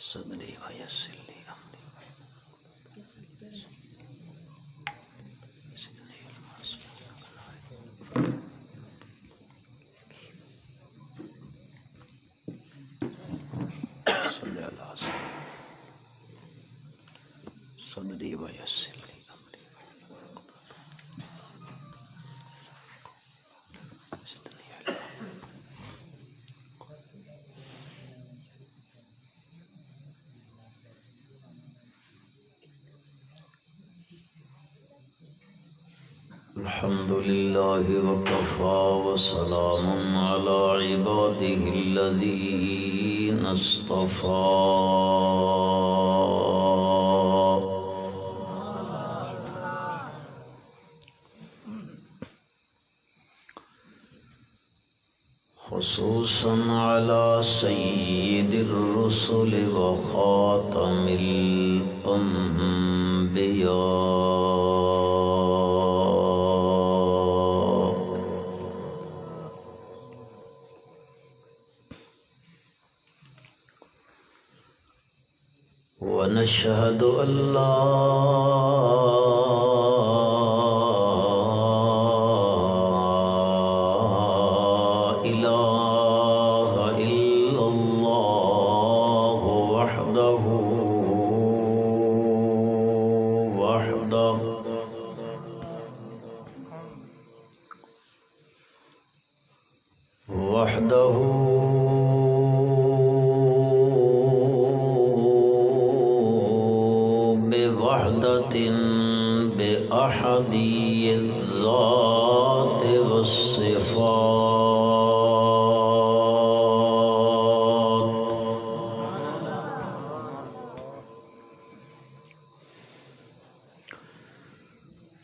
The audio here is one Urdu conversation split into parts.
صدری ویسر لی امری صلی اللہ صدری ویسر لی امری الحمد لله وكفى وسلام على عباده الذين اصطفى خصوصا على سيد الرسل وخاتم الأنبياء ونشهد أن لا إله إلا الله وحده بوحدة بأحدي الذات والصفات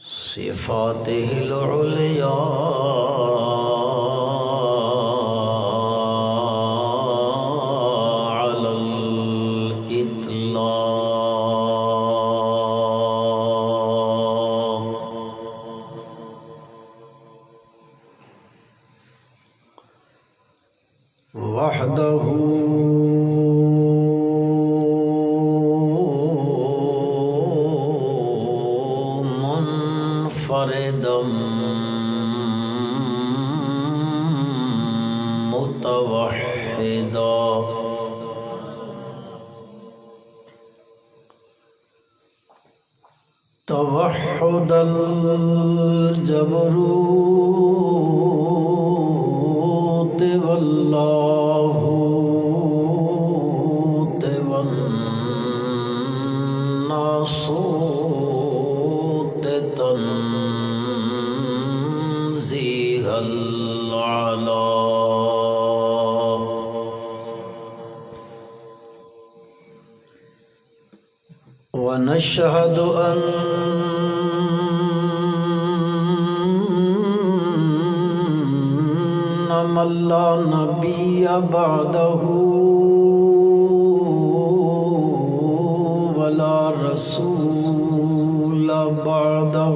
صفاته العليا على الإطلاق وحده منفردا متوحدا توحد الجبروت واللاهوت والناسوت تنزيه العلا ونشهد أن من لا نبي بعده ولا رسول بعده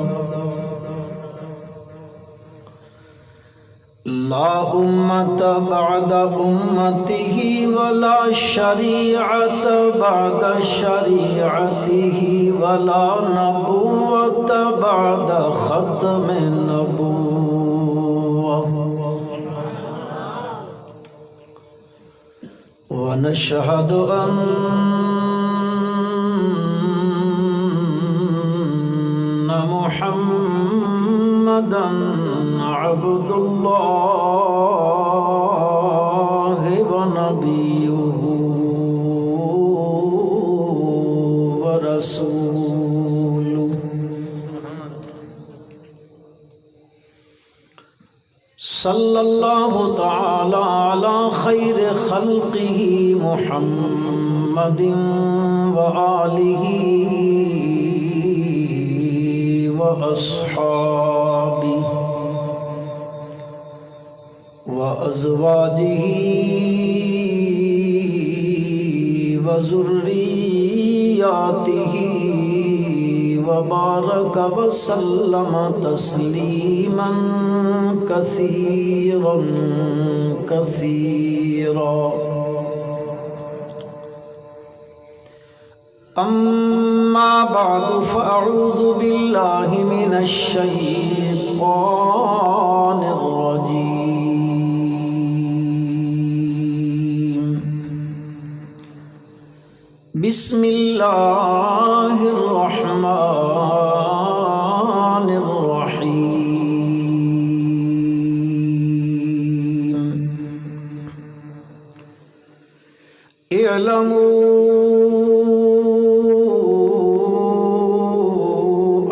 لا أمة بعد أمته ولا شريعة بعد شريعته ولا نبوة بعد ختم النبوة ونشهد أن محمدًا عبد الله ونبيه ورسوله صلى الله تعالى على خير خلقه محمد وآله وأصحابه وأزواجه وذرياته وبارك وسلم تسليما كثيرا كثيرا أما بعد فأعوذ بالله من الشيطان الرجيم. بسم الله الرحمن الرحيم. اعلموا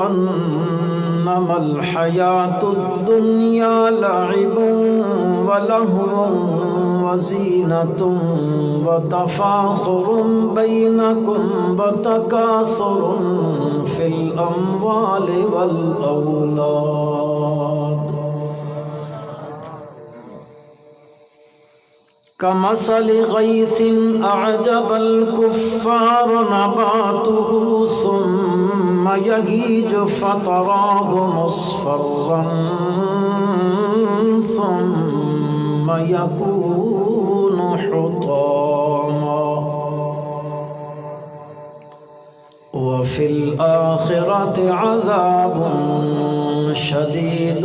أنما الحياة الدنيا لعب ولهو وزينة وتفاخر بينكم وتكاثر في الأموال والأولاد كمثل غيث أعجب الكفار نباته ثم يهيج فتراه مصفرا ثم يكون حطاما وفي الآخرة عذاب شديد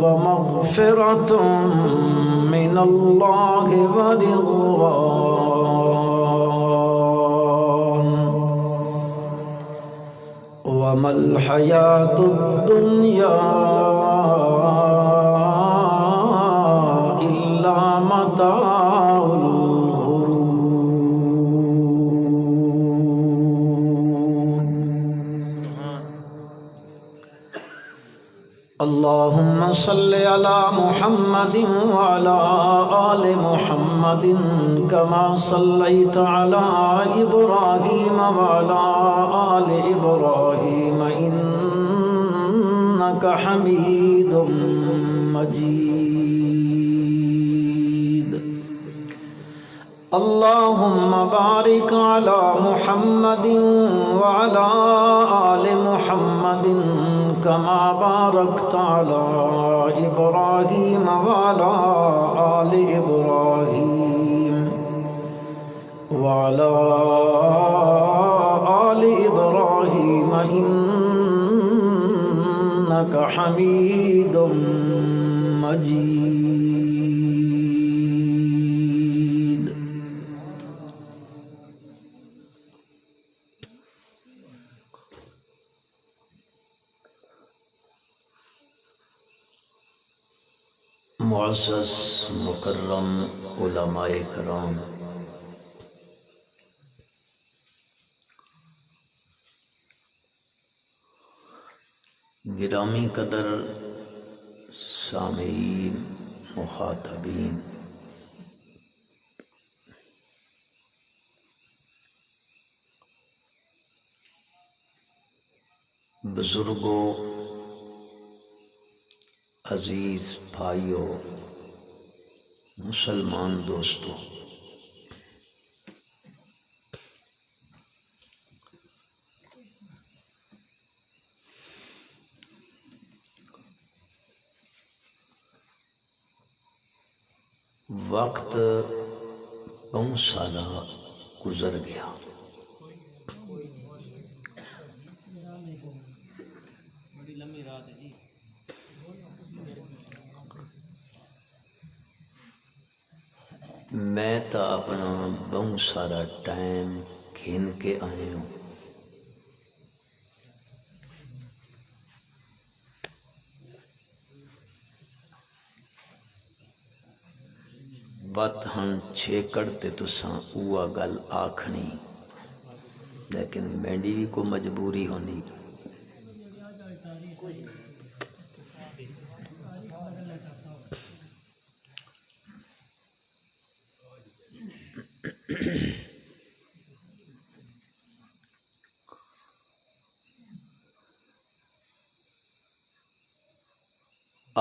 ومغفرة من الله ورضوان وما الحياة الدنيا إلا متاع الغرور. اللهم صل على محمد وعلى آل محمد كما صليت على إبراهيم وعلى آل إبراهيم إنك حميد مجيد. اللهم بارك على محمد وعلى آل محمد كما باركت على إبراهيم وعلى آل إبراهيم وعلى آل إبراهيم إنك حميد مجيد. معزز مکرم علماء کرام، گرامی قدر سامعین، مخاطبین، بزرگوں، عزیز بھائیوں، مسلمان دوستوں، وقت بہت سارا گزر گیا. میں تو اپنا بہت سارا ٹائم کھین کے آئے ہوں. بات ہن چھیکڑ تے تساں اوہ گل آکھنی، لیکن میری بھی کو مجبوری ہونی.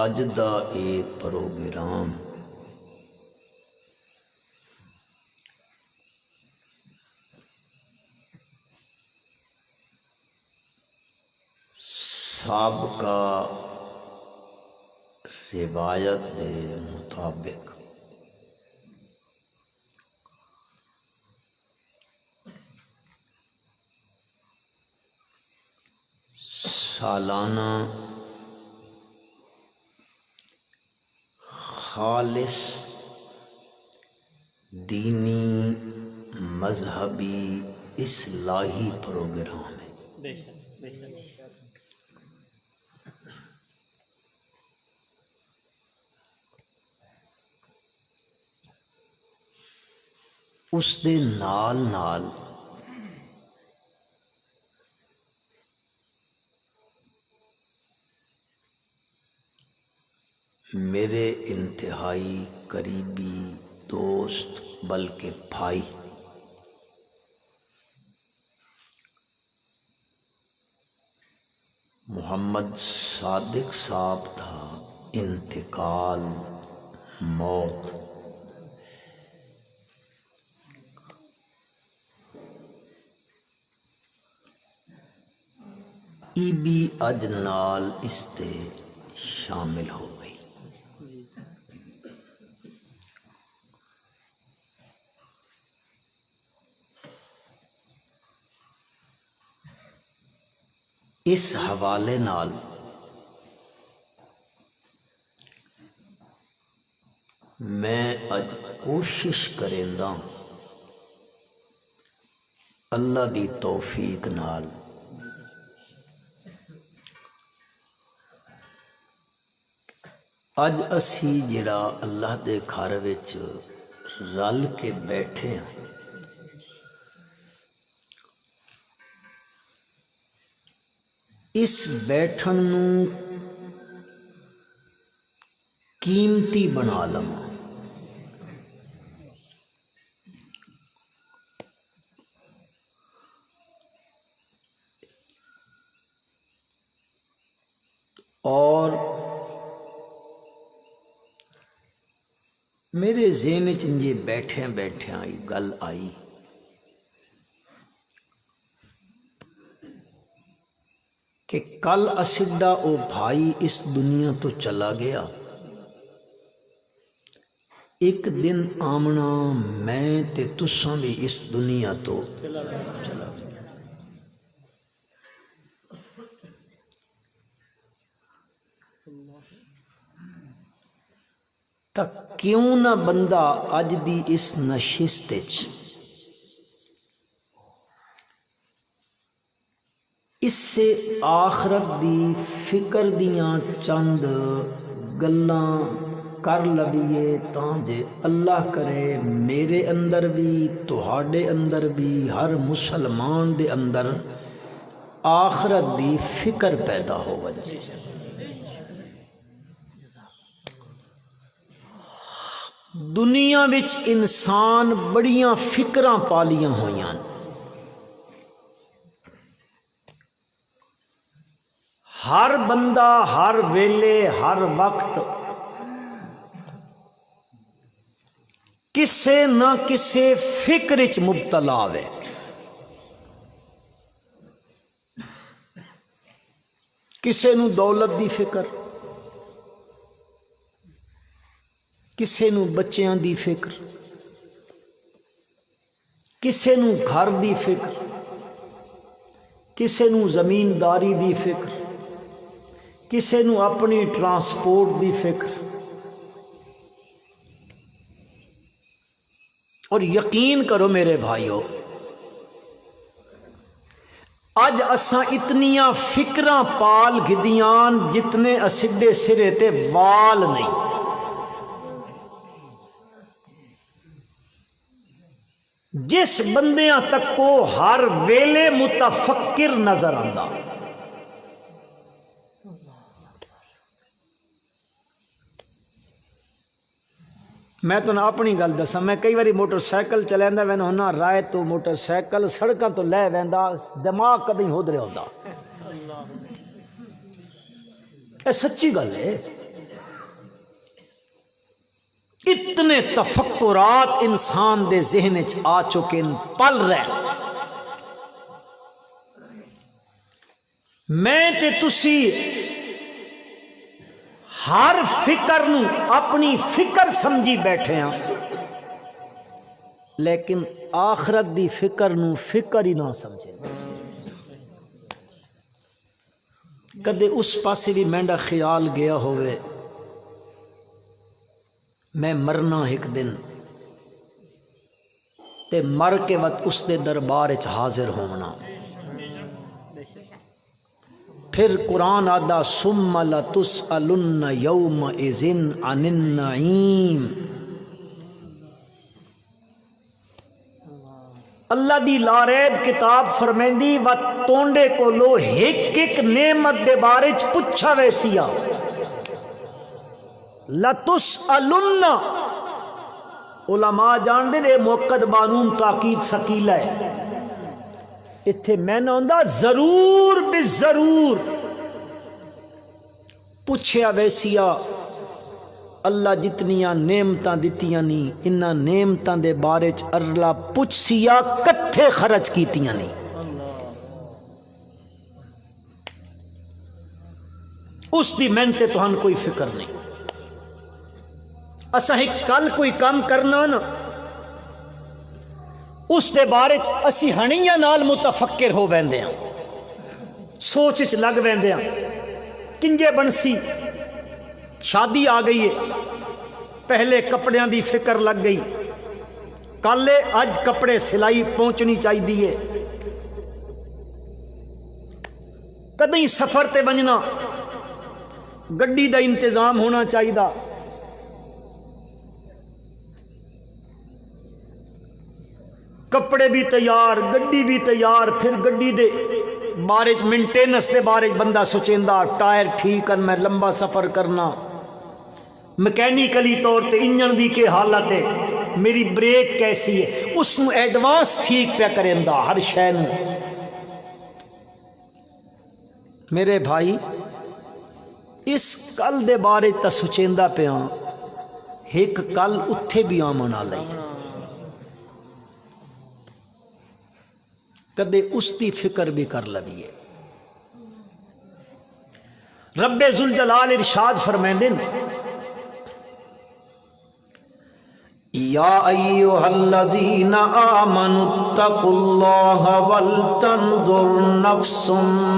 اج دا اے پروگرام سابقہ روایت دے مطابق سالانہ خالص دینی مذہبی اصلاحی پروگرام ہے۔ اس دے نال نال میرے انتہائی قریبی دوست بلکہ بھائی محمد صادق صاحب تھا انتقال، موت۔ ای بھی اج نال اس تے شامل ہو گئی۔ اس حوالے نال میں اج کوشش کریندا اللہ دی توفیق نال اج اسی جڑا اللہ دے گھر وچ رل کے بیٹھے ہیں، اس بیٹھن نو قیمتی بنا لواں، اور میرے ذہن وچ جے بیٹھے آئی گل آئی کہ کل اسڈا او بھائی اس دنیا تو چلا گیا، ایک دن آمنا میں تے تساں بھی اس دنیا تو چلا گیا۔ تا کیوں نہ بندہ اج دی اس نشست وچ اس سے آخرت دی فکر دیاں چند گلاں کر لبیے تاں جے اللہ کرے میرے اندر بھی تہاڈے اندر بھی ہر مسلمان دے اندر آخرت دی فکر پیدا ہو وجے۔ دنیا وچ انسان بڑیاں فکراں پالیاں ہویاں، ہر بندہ ہر ویلے ہر وقت کسے نہ کسے فکر وچ مبتلا ہے۔ کسے نو دولت دی فکر، کسے نو بچیاں دی فکر، کسے نو گھر دی فکر، کسے نو زمینداری دی فکر، کسے نو اپنی ٹرانسپورٹ دی فکر۔ اور یقین کرو میرے بھائیو، اج اساں اتنیاں فکراں پال گدیاں جتنے اسڈے سرے تے وال نہیں۔ جس بندیاں تک کو ہر ویلے متفکر نظر آندا، میں تو اپنی گل دساں، میں کئی باری موٹر سائیکل چلیندا وینا ہونا، رائے تو موٹر سائیکل سڑکاں تو لے ویندا، دماغ کدی ہودرے ہوندا۔ اے سچی گل ہے، اتنے تفکرات انسان دے ذہن وچ آ چکے پل رہے۔ میں تے تسی ہر فکر نو اپنی فکر سمجھی بیٹھے ہاں، لیکن آخرت دی فکر نو فکر ہی نہ سمجھے۔ کدے اس پاسے بھی میرا خیال گیا ہوئے میں مرنا ایک دن تے مر کے وقت اس دے دربار وچ حاضر ہونا. پھر قرآن آدھا ثم لتسألن یومئذ عن النعیم. اللہ دی لاریب کتاب فرمیندی و تونڈے کو لو ایک ایک نعمت دے بارے چ پچھا ویسیا. لتسألن علماء جان دے اے موقد بانون تاکید ثقیلہ ہے. اتھے میں نہ ہوندا ضرور بالضرور پوچھیا ویسیا. اللہ جتنیاں نعمتاں دتیاں نہیں انہاں نعمتاں دے بارے چ اللہ پوچھیا کتھے خرچ کیتیاں نہیں. اس دی محنت تے تہن کوئی فکر نہیں. اساں ایک کل کوئی کام کرنا نا اس دے بارے چ اسی ہنیاں نال متفکر ہو ویندے ہاں سوچ چ لگ ویندے ہاں کنجے بنسی شادی آ گئی ہے پہلے کپڑیاں دی فکر لگ گئی کل اج کپڑے سلائی پہنچنی چاہیے کدیں سفر تے بننا گڈی دا انتظام ہونا چاہیے کپڑے بھی تیار گڈی بھی تیار پھر گڈی دے بارے مینٹیننس دے بارے بندہ سوچیندا ٹائر ٹھیک کرنا لمبا سفر کرنا مکینیکلی طور تے انجن دی کے حالت ہے میری بریک کیسی ہے اس نو ایڈوانس ٹھیک پہ کریندا ہر شے نو. میرے بھائی اس کل دے بارے تا سوچیندا پیا ایک کل اتھے بھی آمن آ لئی کدے اس دی فکر بھی کر لبیے. رب ذوالجلال ارشاد فرمیندے یا ایھا الذین آمنوا اتقوا اللہ ولتنظر نفس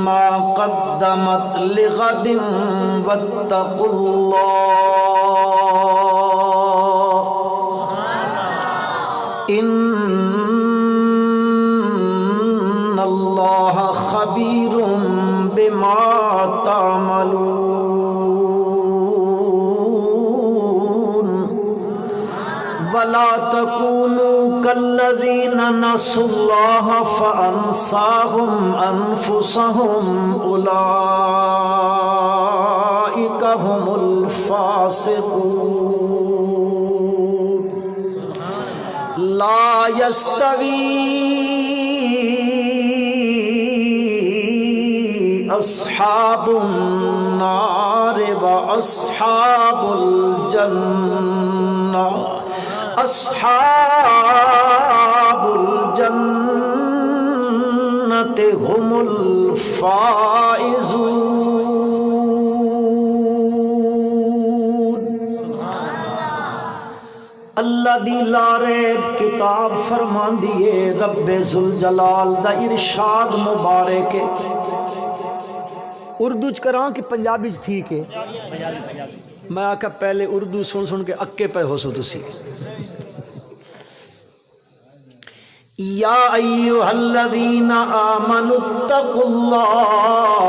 ما قدمت لغد واتقوا اللہ ان اللہ خبیر بما تعملون ولا تکونوا کالذین نسوا اللہ فانساہم انفسہم اولئک هم الفاسقون. لا یستوی اصحاب النار واصحاب الجنہ اصحاب الجنۃ هم الفائزون. اللہ دی لاریب کتاب فرمان دیے رب ذوالجلال دا ارشاد مبارک ہے. اردو چ کراں کہ پنجابی چ ٹھیک ہے میں آکھا پہلے اردو سن سن کے اکے پہ ہو سو تسی. یا ایھا الذین آمنوا اتقوا اللہ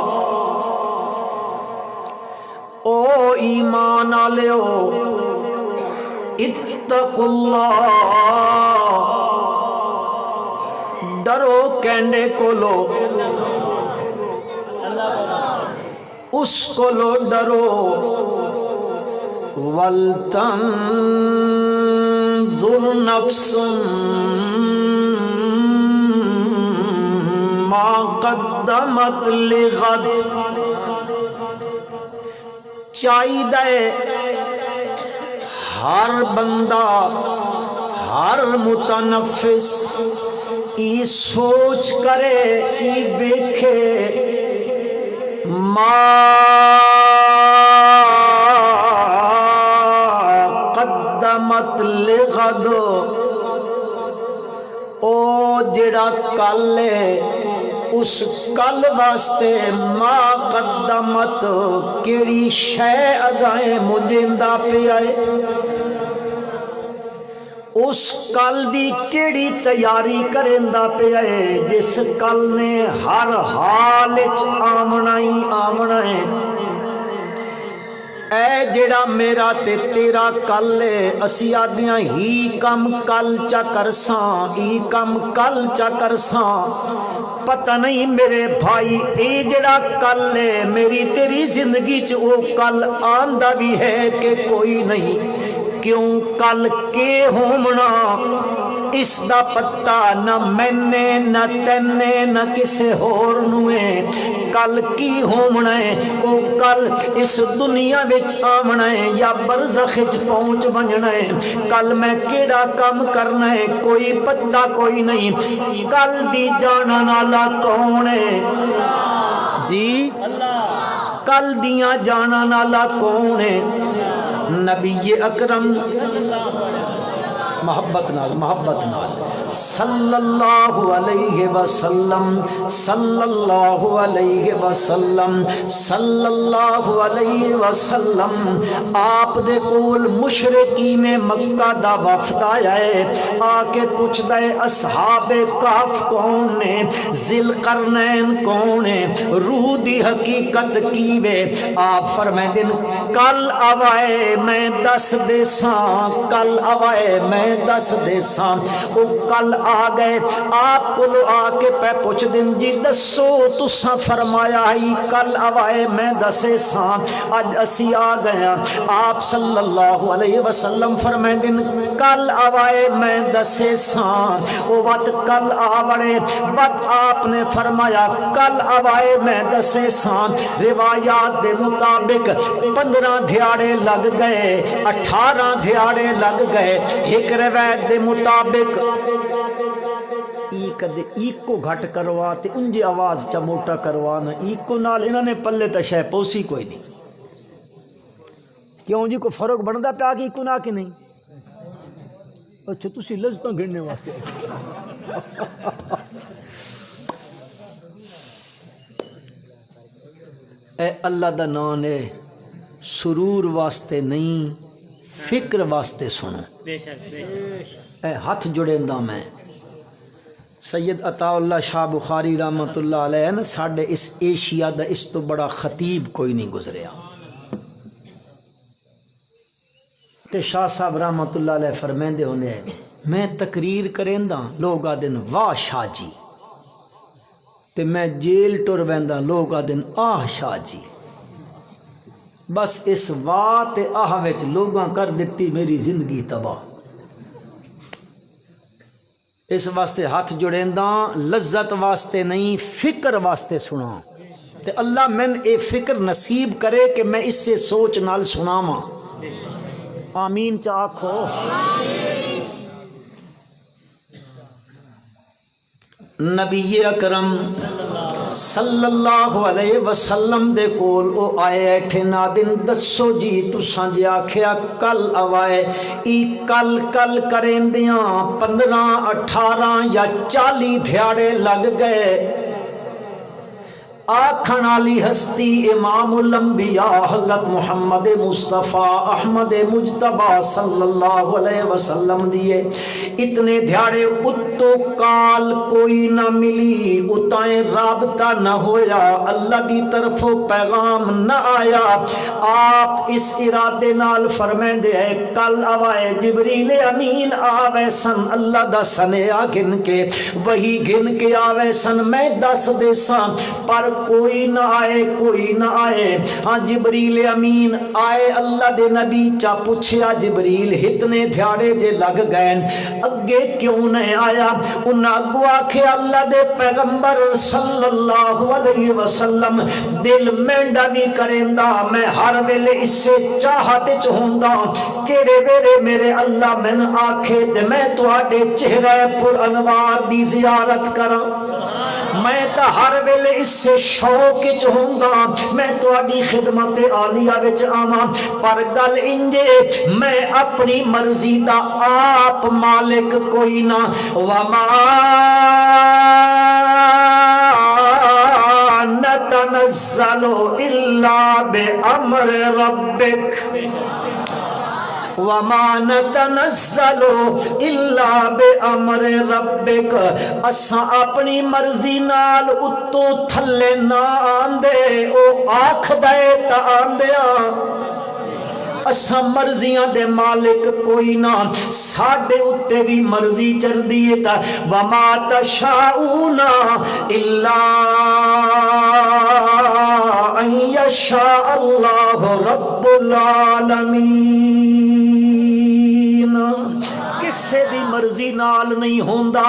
او ایمان والےو اتقوا اللہ ڈرو کہنے کو لو اس کو لو ڈرو وَلْتَنْظُرْ نَفْسٌ مَا قَدَّمَتْ لِغَدٍ. چاہیے ہر بندہ ہر متنفس ای سوچ کرے ای دیکھے ما قدمت لغد او جڑا کل ہے اس کل واسطے ما قدمت کیڑی شے اگائیں مجھندا پہ آئے، اس کل دی کیڑی تیاری کرندا پہ آئے جس کل نے ہر حال وچ آمنا ہی آمنا ہے۔ اے جڑا میرا تے تیرا کل ہے، اسی آدیاں ہی کم کل چا کرساں، ہی کم کل چا کرساں، پتہ نہیں میرے بھائی اے جڑا کل ہے میری تیری زندگی چ او کل آندا بھی ہے کہ کوئی نہیں، کیوں کل کے ہومنا اس دا پتہ نہ میں نہ تینے نہ کسے ہور نوے، کل کی ہومنا ہے او کل اس دنیا وچ آمنا ہے یا برزخ وچ پہنچ بننا ہے، کل میں کیڑا کام کرنا ہے کوئی پتہ کوئی نہیں، کل دی جانن والا کون ہے جی، کل دیاں جانن والا کون ہے؟ نبی اکرم محبت نال صلی اللہ علیہ وسلم، صلی اللہ علیہ وسلم، صلی اللہ علیہ وسلم، آپ دے کول مشرکین مکہ دا وفد آیا ہے، آ کے پوچھدا ہے اصحاب کہف کون نے، ذل قرنین کون ہے، روح دی حقیقت کی وے، آپ فرمائیں کل آوائے میں دس دے ساں، کل آوائے میں دس دے ساں، وہ کل آ گئے، آپ کو آ کے پہ پوچھ دن جی دسو تساں فرمایا ہی کل آوائے میں دسے ساں، اج اسی آ گیا، آپ صلی اللہ علیہ وسلم فرمائیں دن کل آوائے میں دسے ساں، وہ وقت کل آوڑے وقت آپ نے فرمایا کل آوائے میں دسے ساں، روایات دے مطابق 15 دھیاڑے لگ گئے، 18 دھیاڑے لگ گئے، ایک روایت دے مطابق کدے ایک کو گھٹ کروا تے انجے آواز چا موٹا کروانا، ایک کو نال انہوں نے پلے تا شے پوسی کوئی نہیں، کیوں جی کو فرق بندا پیا کہ ایک کو نہ کہ نہیں؟ اچھا تسی لذتاں گھڑنے واسطے اے اللہ دا نام ہے، سرور واسطے نہیں فکر واسطے سنو، اے ہاتھ جڑیندا میں سید عطا اللہ شاہ بخاری رحمت اللہ علیہ نے ساڑھے اس ایشیا دا اس تو بڑا خطیب کوئی نہیں گزریا، تے شاہ صاحب رحمت اللہ علیہ فرمیندے ہونے میں تقریر کریندا لوگ آدن واہ شاہ جی، تے میں جیل ٹر ویندا لوگ آدن آہ شاہ جی، بس اس واہ تے آہ وچ لوگاں کر دیتی میری زندگی تباہ، اس واسطے ہاتھ جڑینداں لذت واسطے نہیں فکر واسطے سنا، تے اللہ من اے فکر نصیب کرے کہ میں اس سے سوچ نال سناواں، آمین چا آکھو۔ نبی اکرم صلی اللہ علیہ وسلم دے کول او آئے ایٹھے نادن دسو جی تساں جی آکھیا کل آوائے ای کل کل کریں دیاں 15 18 یا 40 دھیاڑے لگ گئے، آکھن علی ہستی امام الانبیاء حضرت محمد مصطفیٰ احمد مجتبہ صلی اللہ علیہ وسلم دیے، اتنے دھیاڑے اتو کال کوئی نہ ملی، اتائیں رابطہ نہ ہویا، اللہ دی طرف پیغام نہ آیا، آپ اس ارادے نال فرمائیں دے کل آوائے جبریل امین آوے سن، اللہ دا سنیا گن کے وہی گن کے آوے سن، میں دس دے ساں پر کوئی نہ آئے کوئی نہ آئے، ہاں جبریل امین آئے، اللہ دے نبی چا پوچھیا جبریل اتنے دھیاڑے جے لگ گئے اگے کیوں نہیں آیا، انہاں اگو آکھے اللہ دے پیغمبر صلی اللہ علیہ وسلم دل مینڈا بھی کریندا، میں ہر ویلے اس سے چاہت چہوندا کیڑے ویلے میرے اللہ من آکھے تے میں تواڈے چہرہ پر انوار دی زیارت کراں، میں تا ہر ویلے اس سے شوق چہوندا میں تواڈی خدمت عالیہ وچ آواں، پر گل انجے میں اپنی مرضی دا آپ مالک کوئی نہ، وما تنزل الا بامر ربک وما نتنزل الا بامر ربک اساں اپنی مرضی نال اتو تھلے نہ آندے او آکھدا اے تا آندیاں اساں مرضیاں دے مالک کوئی نہ ساڈے اتے بھی مرضی چردی ہے تا وما تشاؤون الا ان یشاء اللہ رب العالمین کسے دی مرضی نال نہیں ہوندا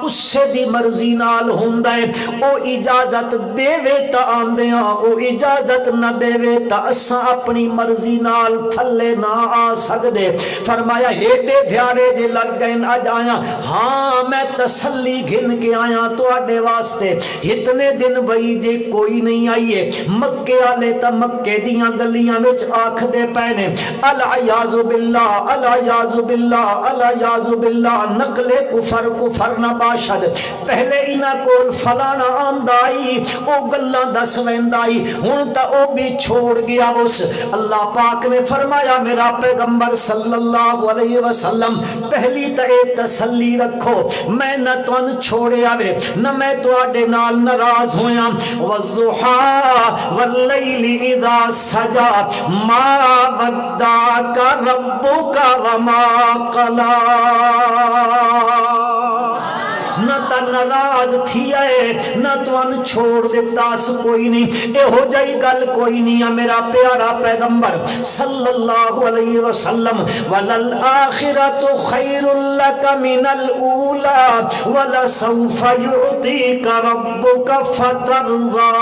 اسے دی مرضی نال ہوندا ہے او اجازت دے تا آندیاں او اجازت نہ دے تا اساں اپنی مرضی نال تھلے نہ آ سکدے فرمایا ایڈے دھیارے جے لگ گئے اج آیا ہاں میں تسلی گھن کے آیا تواڈے واسطے اتنے دن وئی جے کوئی نہیں آئیے مکے والے تا مکے دیاں گلیاں وچ آکھدے پے نے الیاذ باللہ الیاذ باللہ الیاذ باللہ نقل کفر کفر نہ باشد پہلے انہاں کول فلانا آندائی او گلاں دس ویندائی ہن تا او بھی چھوڑ گیا اس اللہ پاک نے فرمایا میرا پیغمبر صلی اللہ علیہ وسلم پہلی تا اے تسلی رکھو میں نہ تن چھوڑے آوے نہ میں تواڈے نال ناراض ہویاں والضحى واللیل اذا سجا ما ودعك ربك وما قلى نہ تا ناراض تھی آئے نہ تو ان چھوڑ دیتا اس کوئی نہیں اے ہو جائی گل کوئی نہیں ہے میرا پیارا پیغمبر صلی اللہ علیہ وسلم وَلَلْآخِرَةُ خَيْرٌ لَكَ مِنَ الْأُولَى وَلَسَوْفَ يُعْطِيكَ رَبُّكَ فَتَرْضَى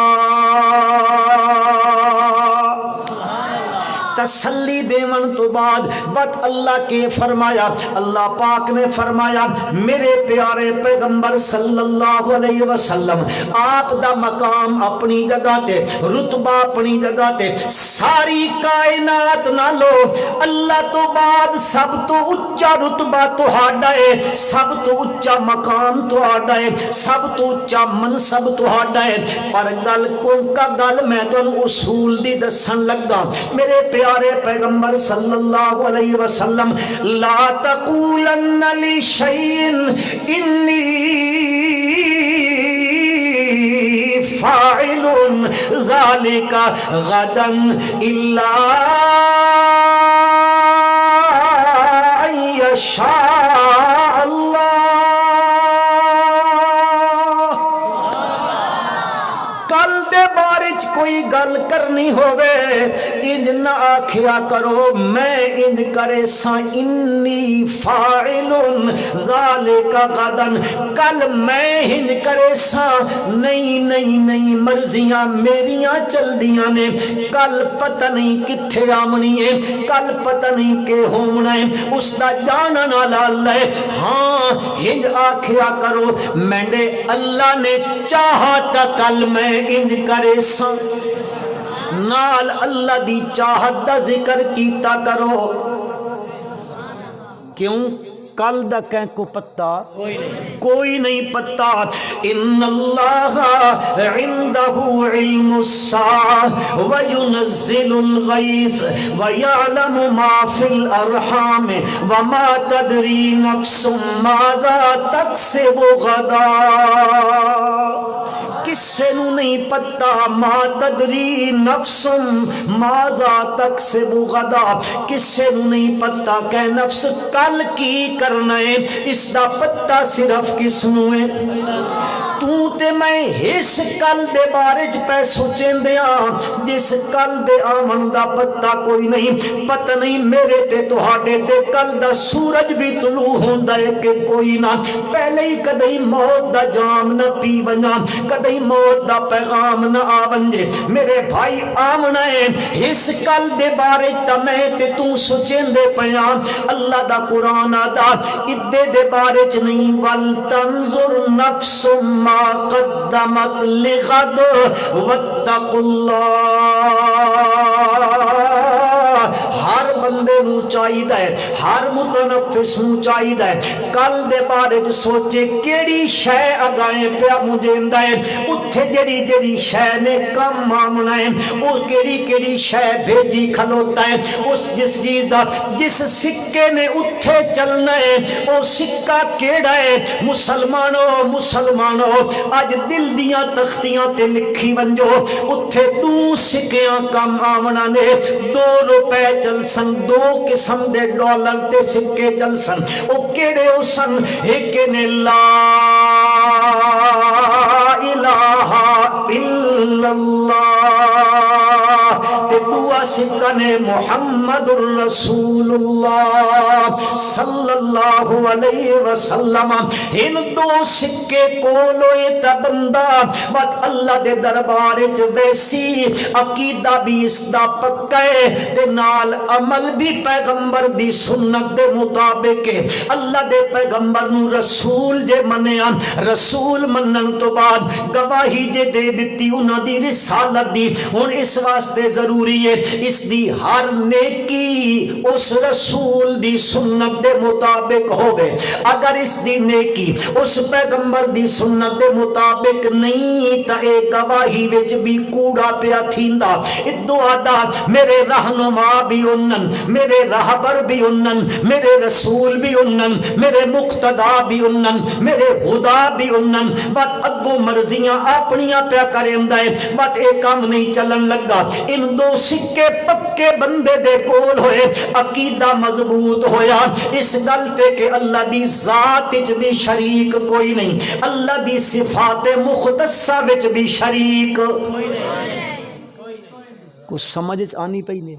تسلی دیون تو بعد بات اللہ کے فرمایا اللہ پاک نے فرمایا میرے پیارے پیغمبر صلی اللہ علیہ وسلم آپ دا مقام اپنی جگہ تے رتبہ اپنی جگہ تے ساری کائنات نہ لو اللہ تو بعد سب تو اچا رتبہ تہاڈا ہے سب تو اچا مقام تہاڈا ہے سب تو اچا منصب تہاڈا ہے پر گل کون کا گل میں تو اصول دی دسن لگا میرے پیارے پیغمبر صلی اللہ علیہ وسلم لا تقولن لشیء انی فاعل ذلك غدا الا ان یشاء اللہ کل دے بارے کوئی گل کرنی ہوئے انج نہ آکھیا کرو میں انج کرے سا انی فاعل ذالک غدن کل میں انج کرے سا نہیں نہیں نہیں مرضیاں میریاں چل دیاں نے کل پتہ نہیں کتھے آمنی ہے کل پتہ نہیں کہ ہونا ہے اس دا جانا نہ لالا ہے ہاں انج آکھیا کرو میں نے اللہ نے چاہا تا کل میں انج کرے سا نال اللہ دی چاہت دا ذکر کیتا کرو کیوں کل دا کہیں کو پتہ کوئی نہیں پتہ ان اللہ عنده علم الساعة وينزل الغیث ويعلم ما في الارحام وما تدری نفس ماذا تکسب غدا کسے نو نہیں پتا ما تدری نفس ماذا تکسب غدا کسے نو نہیں پتا کہ نفس کل کی کرنا ہے اس دا پتا صرف کس نو ہے تو تے میں اس کل دے بارے چ پہ سوچیں دیا جس کل دے آمن دا پتا کوئی نہیں پتہ نہیں میرے تے تہاڈے تے کل دا سورج بھی طلوع ہوندا ہے کہ کوئی نہ پہلے ہی کدی موت دا جام نہ پی ونجا کدی موت دا پیغام نہ آ ونجے میرے بھائی آمنا ہے اس کل دے بارے تا میں تے تو سوچیں دے پیا اللہ دا قرآن آدھا ادے دے بارے چ نہیں ول تنظر نفس ما قدمت لغد واتقوا اللہ ہر بندے نو چاہیدا ہے، ہر متنفس نو چاہیدا ہے کل دے بارے چ سوچے کیڑی شے اگائیں پیا مجھیندا ہے، اتھے جڑی جڑی شے نے کم آمنا ہے وہ کیڑی کیڑی شے بھیجی کھلوتا ہے، اس جس چیز دا جس سکے نے اتھے چلنا ہے وہ سکہ کیڑا ہے؟ مسلمانوں اج دل دیاں تختیاں تے لکھی ونجو اتھے دو سکیاں کم آمنا نے، 2 روپے چل سن، 2 قسم دے ڈالر تے سکے چل سن، او کیڑے ہو سن؟ ایک نے لا الہ الا اللہ تے دعا سکہ نے محمد الرسول اللہ صلی اللہ علیہ وسلم۔ ان 2 سکے کولوئے تا بندہ بات اللہ دے دربار وچ ویسی عقیدہ بھی اس دا پکا ہے تے نال عمل بھی پیغمبر دی سنت دے مطابق ہے۔ اللہ دے پیغمبر نو رسول جے منیا، رسول منن تو بعد گواہی جے دے دتی انہاں دی رسالت دی، ہن اس واسطے ضروری ہے اس دی ہر نیکی اس رسول دی سنت دے مطابق ہوگے۔ اگر اس دی نیکی اس پیغمبر دی سنت دے مطابق نہیں تا اے گواہی وچ بھی کوڑا پیا تھیندا۔ ادو آدھا میرے رہنما بھی انن، میرے رہبر بھی انن، میرے رسول بھی انن، میرے مقتدا بھی انن، میرے خدا بھی انن، بات اگو مرضیاں اپنیاں پیا کریندا ہے، بات اے کام نہیں چلن لگا۔ ان 2 سکے پکے بندے دے کول ہوئے، عقیدہ مضبوط ہویا اس گل تے کہ اللہ دی ذات وچ بھی شریک کوئی نہیں، اللہ دی صفات مختصہ وچ بھی شریک کوئی نہیں۔ کچھ سمجھ آنی پئی نے؟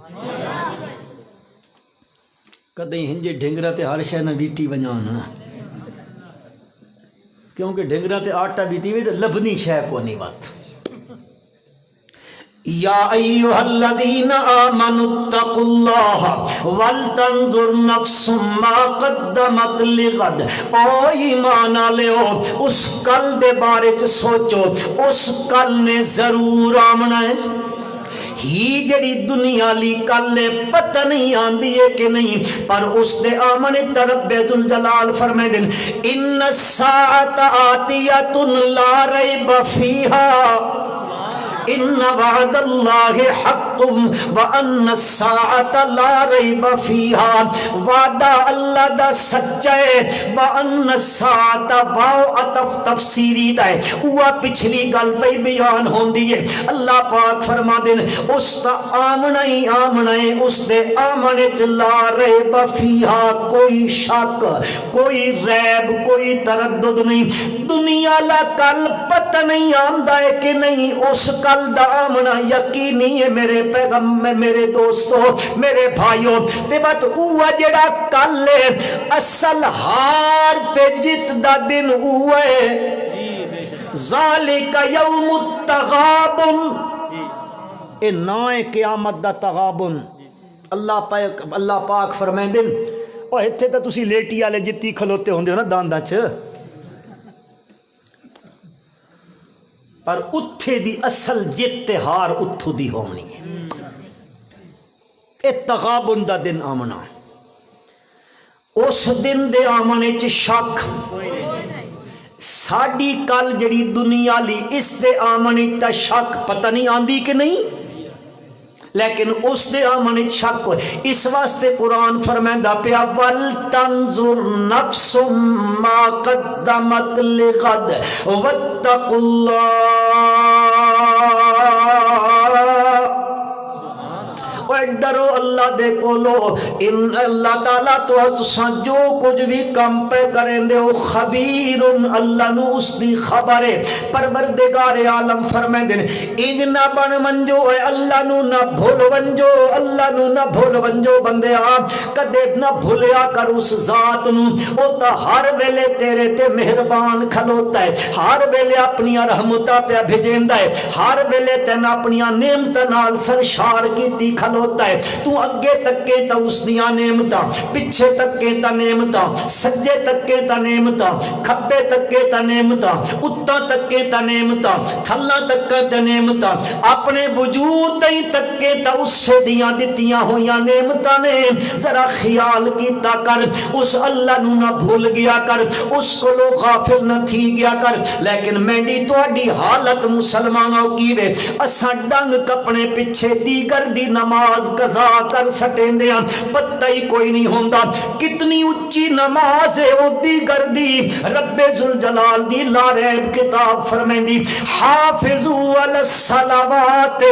کدیں ہنجے ڈھنگرا تے ہر شے نہ ویٹی ونجانا، کیونکہ ڈھنگرا تے آٹا ویٹی وے تے لبنی شے کو نہیں بات۔ یا ایھا الذین آمنوا اتقوا اللہ ولتنظر نفس ما قدمت لغد۔ او ایمان والےو اس کل دے بارے چ سوچو، اس کل نے ضرور آمنا ہے، ہی جڑی دنیا لی کل پتہ نہیں آندی ہے کہ نہیں، پر اس دے آمن رب ذوالجلال فرمائے دن ان الساعۃ آتیۃ لا ریب فیہا ان وعد اللہ حق وان الساعۃ لا ریب فیہا، وعدہ اللہ دا سچا ہے، وان الساعۃ واو عطف تفسیری دا ہے، وہ پچھلی گل پہ بیان ہوندی ہے۔ اللہ پاک فرما دین اس دا آمنا ہی آمنا ہے، اس دے آمنے چ لا ریب فیہا، کوئی شک کوئی ریب کوئی تردد نہیں۔ دنیا لا کل پتہ نہیں آندا ہے کہ نہیں، اس کل دا آمنا یقینی ہے میرے پیغمبر، میرے دوستو، میرے بھائیو، تے بات اوہ جڑا کل ہے اصل ہار تے جت دا دن اوہ ہے، ذالک یوم التغابن، اے نائے قیامت دا تغابن۔ اللہ پاک فرمائیں دن او اتھے تا تسی لیٹی والے جتی کھلوتے ہوندے ہو نا داندا چ، پر اتھے دی اصل جتہار اتھو دی ہونی ہے، اے تغابن دا دن آمنا، اس دن دے آمنے چ شک ساڑی کل جڑی دنیا لی اس دے آمنے تا شک پتہ نہیں آندی کہ نہیں، لیکن اس دے آمنے شک ہوئے۔ اس واسطے قرآن فرمائندہ پیا وَلْتَنْظُرْ نَفْسٌ مَا قَدَّمَتْ لِغَدْ وَاتَّقُوا ڈرو اللہ دے کولو، ان اللہ تعالیٰ تو تساں جو کچھ بھی کم پہ کریں دے ہو خبیر، اللہ نو اس دی خبر ہے۔ پروردگار عالم فرمائے دے انج نہ بن منجو اے اللہ نو نہ بھول ونجو، اللہ نو نہ بھول ونجو بندے آپ کدے نہ بھولیا کر اس ذات نو، او تا ہر ویلے تیرے تے مہربان کھلوتا ہے، ہر ویلے اپنی رحمتہ پہ بھیجیندا ہے، ہر ویلے تین اپنی نعمت نال سرشار کیتی کھلوتا کھلوتا ہے، تو اگے تکے تا اس دیاں نعمتاں، پچھے تکے تا نعمتاں، سجے تکے تا نعمتاں، کھبے تکے تا نعمتاں، اتاں تکے تا نعمتاں، تھلاں تکے تا نعمتاں، اپنے وجود تے تکے تا اس سے دیاں دتیاں ہویاں نعمتاں نے۔ ذرا خیال کیتا کر، اس اللہ نو نہ بھول گیا کر، اس کو لو غافل نہ تھی گیا کر۔ لیکن میری تواڈی حالت مسلمانوں کی وے، اساں ڈنگ کپنے پیچھے دیگر دی نماز قضا کر سٹیندے ہاں، پتہ ہی کوئی نہیں ہوندا کتنی اچھی نماز ہے او دیگر دی۔ رب ذوالجلال دی لا ریب کتاب فرمیندی حافظوا علی الصلوات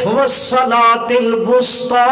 والصلاۃ الوسطی،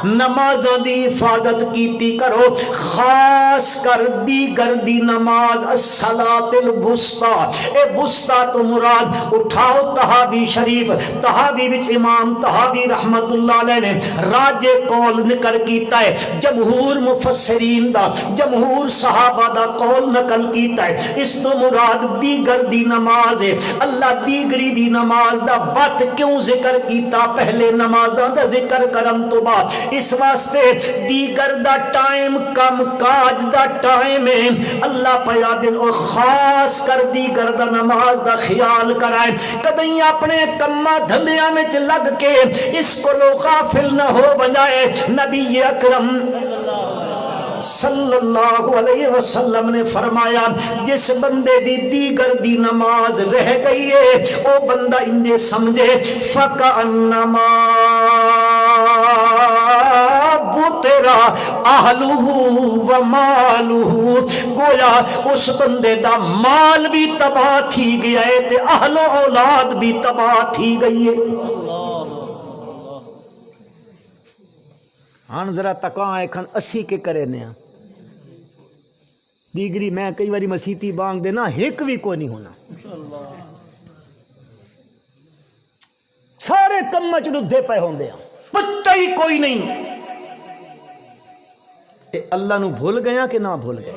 نمازاں دی حفاظت کیتی کرو، خاص کر دیگر دی نماز الصلاۃ الوسطی۔ اے وسطی تو مراد اٹھاؤ تہاوی شریف، تہاوی وچ امام تہاوی رحمت اللہ علیہ نے راج قول نقل کیتا ہے، جمہور مفسرین دا، جمہور صحابہ دا قول نقل کیتا ہے، اس تو مراد دیگر دی نماز ہے۔ اللہ دیگری دی نماز دا بات کیوں ذکر کیتا پہلے نمازاں دا ذکر کرن تو بعد؟ اس واسطے دیگر دا ٹائم کم کاج دا ٹائم ہے، اللہ پیا دن اور خاص کر دیگر دا نماز دا خیال کرائے، کدیں اپنے کما دھندیاں میں لگ کے اس کو لو غافل نہ ہو بجائے۔ نبی اکرم صلی اللہ علیہ وسلم نے فرمایا جس بندے دی دیگر دی نماز رہ گئی ہے او بندہ اندے سمجھے فکأنما بُتِرَ أَهْلُهُ وَمَالُهُ، گویا اس بندے دا مال بھی تباہ تھی گیا ہے تے اہل و اولاد بھی تباہ تھی گئی ہے۔ ہاں ذرا تکاں ایکھن اسی کے کرے نیا دیگری میں کئی باری مسیتی بانگ دینا ہک بھی کوئی نہیں ہونا، سارے کم چلدے پہ ہوندے ہیں، پتہ ہی کوئی نہیں۔ اے اللہ نو بھول گیا کہ نہ بھول گیا؟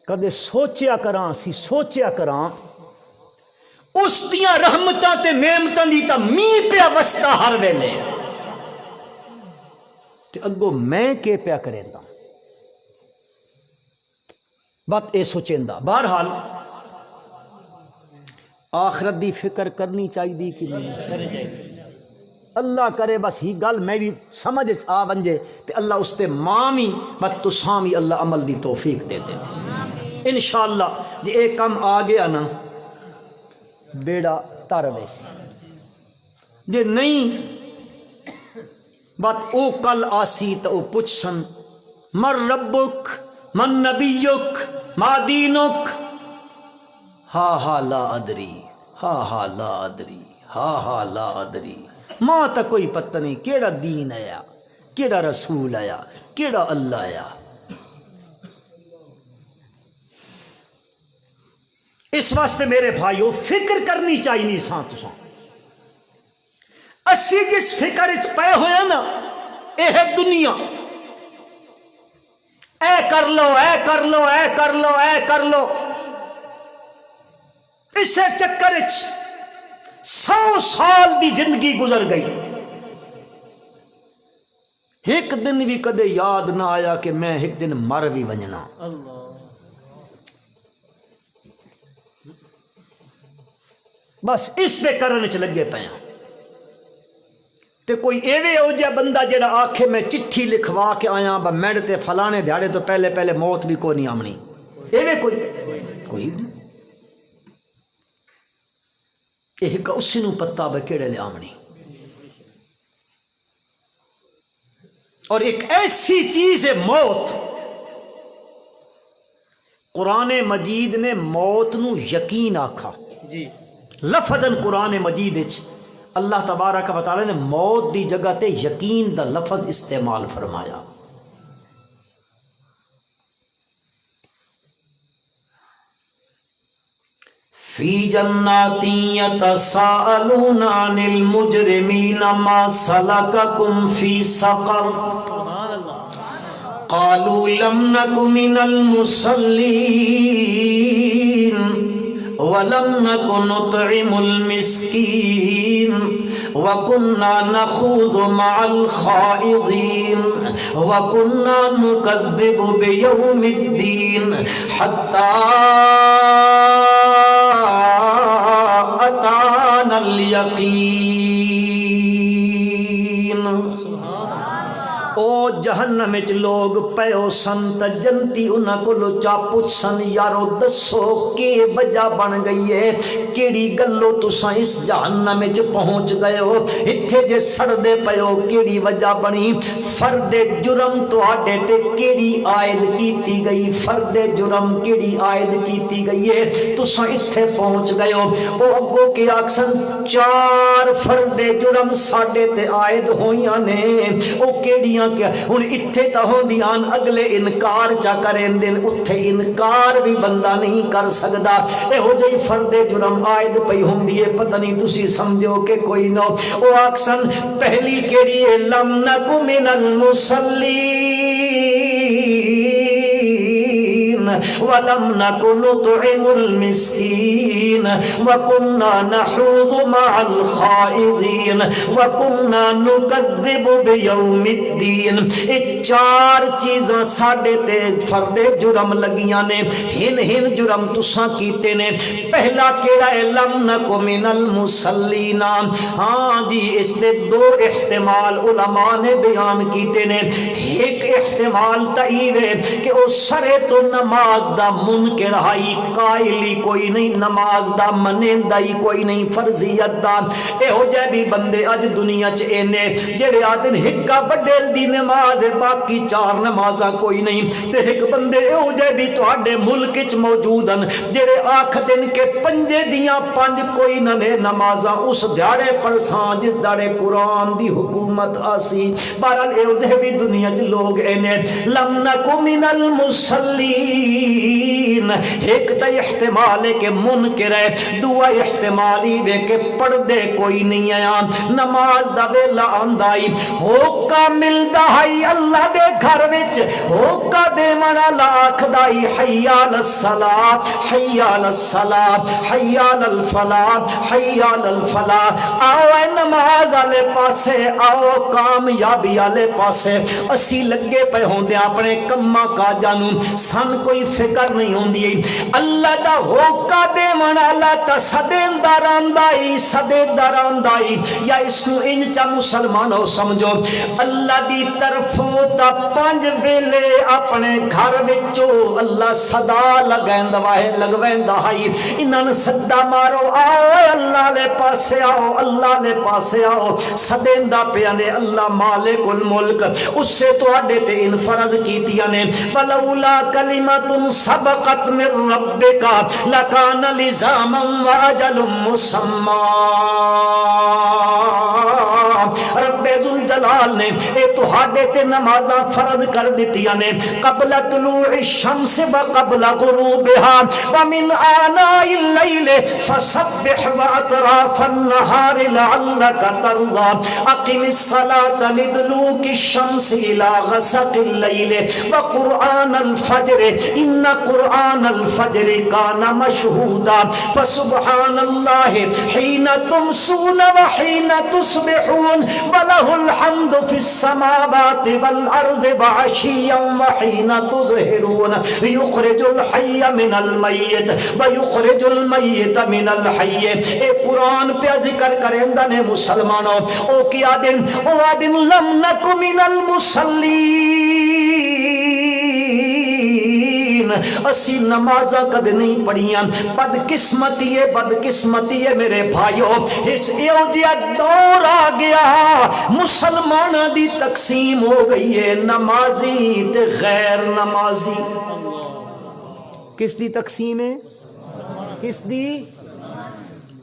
کدے سوچیا کراں سی، سوچیا کراں اس دیاں رحمتاں تے نعمتاں دی تا می پیا وستا ہر ویلے، تے اگو میں کے پیا کریندا بات اے سوچیندا۔ بہرحال آخرت دی فکر کرنی چاہیے کہ نہیں؟ اللہ کرے بس ہی گل میری سمجھ آ ونجے تے اللہ اس تے مامی بس تسامی اللہ عمل دی توفیق دے دے انشاءاللہ۔ جی ایک کم آ گیا نا بیڑا تر ویسی، جے نہیں بات او کل آسی تو او پوچھ سن من ربک من نبیک ما دینک، ہا ہا لا ادری، ہا ہا لا ادری، ہا ہا لا ادری، ماں تا کوئی پتہ نہیں کیڑا دین آیا، کیڑا رسول آیا، کیڑا اللہ آیا۔ اس واسطے میرے بھائیو فکر کرنی چاہیے ساں تساں، اسی جس فکر اچ پے ہویا نا اے ہے دنیا، اے کر لو اے کر لو اے کر لو اے کر لو، اسے چکر اچ 100 سال دی زندگی گزر گئی، ایک دن بھی کدے یاد نہ آیا کہ میں ایک دن مر بھی ونجنا۔ بس اس دے کرنے چ لگے پیا تے کوئی ایوے ہو جا بندہ جڑا آکھے میں چٹھی لکھوا کے آیا با میڈ تے فلانے دیہاڑے تو پہلے پہلے موت بھی کوئی نہیں آمنی، ایوے کوئی نہیں، ایک اسی نو پتہ بے کیڑے لے آمنی۔ اور ایک ایسی چیز ہے موت، قرآن مجید نے موت نو یقین آکھا، لفظاً قرآن مجید اللہ تبارک و تعالی نے موت دی جگہ تے یقین دا لفظ استعمال فرمایا۔ فی جنات یتساءلون عن المجرمین ما سلککم فی سقر قالوا لم نک من المصلین ولم نک نطعم المسکین وکنا نخوض مع الخائضین وکنا نکذب بیوم الدین حتی اتانا الیقین۔ او جہنم وچ لوگ پیو سن تے جنتی انہاں کولوں چا پچھن یارو دسو کی وجہ بن گئی ہے، کیڑی گلوں تساں اس جہنم وچ پہنچ گئے ہو، ایتھے جے سڑدے پیو کیڑی وجہ بنی؟ فرد جرم تواڈے تے کیڑی عائد کیتی گئی؟ فرد جرم کیڑی عائد کیتی گئی ہے تساں ایتھے پہنچ گئے ہو؟ او اگوں کے آکسن 4 فرد جرم ساڈے تے عائد ہویاں نے، او کیڑیاں کیا ہن اتھے تا ہوندیاں اگلے انکار چا کریں دن، اتھے انکار بھی بندہ نہیں کر سکدا، اے ہو جئی فرد جرم عائد پئی ہوندی ہے، پتہ نہیں تسی سمجھو کہ کوئی نہ او آکسن پہلی کیڑی ہے لم نک من المصلین ولم نک نطعم المسکین وکنا نخوض مع الخائضین وکنا نکذب بیوم الدین۔ یہ 4 چیزاں ساڈے تے فرد جرم لگیاں نے، ہن ہن جرم تساں کیتے نے۔ پہلا کیڑا ہے لم نک من المصلین، ہاں جی اس دے 2 احتمال علماء نے بیان کیتے نے۔ ایک احتمال تئی ہے کہ او سرے تو نماز دا منکر ہائی، قائلی کوئی نہیں، نماز دا منیندا ہی کوئی نہیں، فرضیت دا۔ اے ہو جائے بھی بندے اج دنیا چ اینے جڑے آدن ہکا بڈیل دی نماز ہے باقی 4 نمازاں کوئی نہیں، تے ایک بندے اے ہو جائے بھی تواڈے ملک وچ موجود ہیں جڑے آکھ دن کے 5 دیاں 5 کوئی نہ نے نمازاں اس دیہڑے پڑساں جس دیہڑے قرآن دی حکومت آسی۔ بہرحال اے ہو جائے بھی دنیا چ لوگ اینے لم نک من المصلین، ایک تا احتمال ہے کہ منکر ہے، دوسرا احتمال ہے کہ پردے کوئی نہیں آیا، نماز دا ویلا آندا ہی ہوکا ملدا ہے اللہ دے گھر وچ، ہوکا دے منا لاکھدا ہی حی علی الصلاۃ حی علی الصلاۃ حی علی الفلاح حی علی الفلاح، آؤ اے نماز والے پاسے آؤ، کامیابی والے پاسے۔ اسی لگے پے ہوندے اپنے کماں کاجاں نوں، سن کوئی فکر نہیں ہوندی، اللہ دا ہوکا دے منا تا سدیندار آندائی سدیندار آندائی، یا اس نو انج چا مسلمانوں سمجھو اللہ دی طرفوں تا 5 ویلے اپنے گھر وچوں اللہ صدا لگویندا ہے، انہاں صدا مارو آؤ اللہ دے پاسے آؤ، اللہ دے پاسے آؤ، سدیندا پیا نے اللہ مالک الملک، اس سے تواڈے تے ان فرض کیتیاں نے ولولا کلمۃ سبقت من ربک لکان لزاما واجل مسمى۔ رب ذوالجلال نے اے تہاڈے تے نمازاں فرض کر دتیاں نے قبل طلوع الشمس وقبل غروبها ومن آناء الليل فسبح واطراف النهار لعلك ترضى اقم الصلاة لدلوك الشمس الى غسق الليل وقرآن الفجر ان قرآن الفجر كان مشهودا فسبحان الله حين تمسون وحين تصبحون وله الحمد في السماوات والأرض وعشيا وحين تظهرون يخرج الحي من الميت ويخرج الميت من الحي۔ اے قرآن پہ ذکر کرندہ نے مسلمانوں او کیا دن او آدم لم نک من المصلین، اسی نمازہ قد نہیں پڑھیاں، بدقسمتی ہے میرے بھائیو، اس ایو جیا دور آ گیا مسلمان دی تقسیم ہو گئی ہے نمازی تے غیر نمازی۔ کس دی تقسیم ہے؟ کس دی؟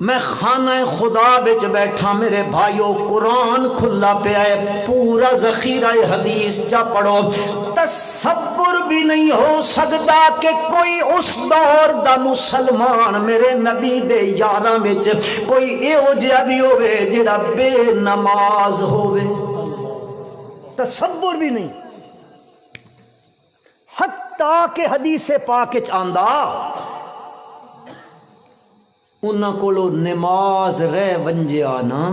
میں خانہ خدا بچ بیٹھا میرے بھائیو، قرآن کھلا پیا ہے، پورا ذخیرہ حدیث چا پڑھو، تصور بھی نہیں ہو سکتا کہ کوئی اس دور دا مسلمان میرے نبی دے یاراں وچ کوئی ایہو جہا بھی ہوے جڑا بے نماز ہوے، تصور بھی نہیں، حتیٰ کہ حدیث پاک وچ آندا انہاں کولو نماز رہ ونجیا نا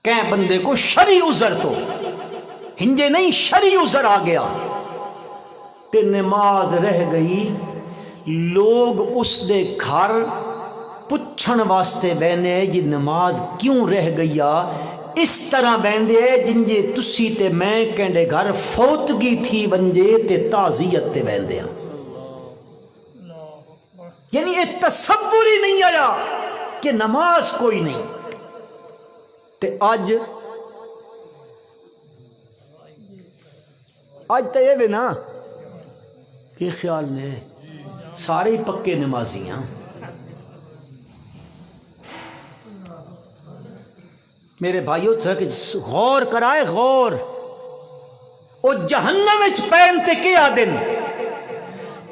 کہ بندے کو شرعی عذر تو ہنجے نہیں شرعی عذر آ گیا تے نماز رہ گئی، لوگ اس دے گھر پچھن واسطے بہنے جی نماز کیوں رہ گئی اس طرح بہندے جنجے تسی تے میں کہندے گھر فوتگی تھی ونجے تے تعزیت تے بہندے یعنی ایک تصور ہی نہیں آیا کہ نماز کوئی نہیں تے آج تو یہ بھی نا کہ خیال نے سارے پکے نمازی ہیں میرے بھائیو غور کرائے غور او جہنم وچ پہنتے کیا دن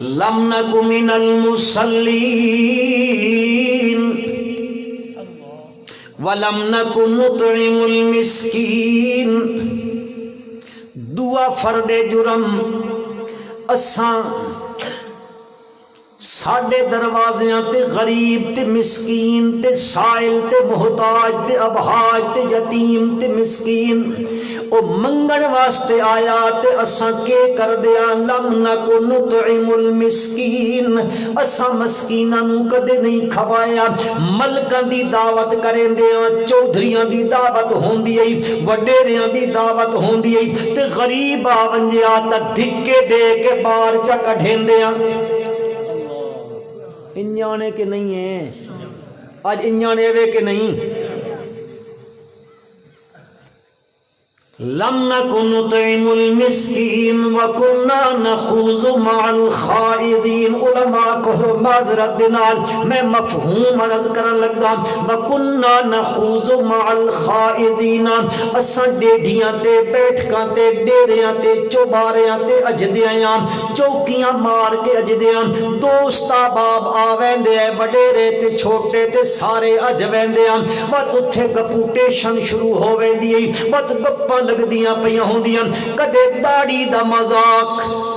لم نک من المصلین ولم نک نطعم المسکین دعا فرد جرم اساں ساڈے دروازیاں تے غریب تے مسکین تے سائل تے محتاج تے ابہاج تے یتیم تے مسکین او منگن واسطے آیا تے اساں کے کر دیا لم نکو نطعم المسکین اساں مسکیناں نو کدے نہیں کھوایا ملکاں دی دعوت کریں دیاں چودھریاں دی دعوت ہوندی ائی وڈیریاں دی دعوت ہوندی ائی تے غریب آونجیا تا دھکے دے کے باہر چا کڈھین دیاں انجانے کے نہیں ہیں آج انجانے وے کے نہیں لم نکن نطعم المسکین وکنا نخوض مع الخائضین علماء کو معذرت دینال میں مفہوم عرض کرن لگا وکنا نخوض مع الخائضین اساں ڈیڈیاں تے بیٹھکاں تے ڈیریاں تے چوباریاں تے اجدیاں چوکیاں مار کے اجدیاں دوست احباب آویندے وڈیرے تے چھوٹے تے سارے اج ویندیاں وت اتھے گپوٹیشن شروع ہو ویندی وت گپاں لگ دیاں پیاں ہوندیاں کدے داڑھی دا مذاق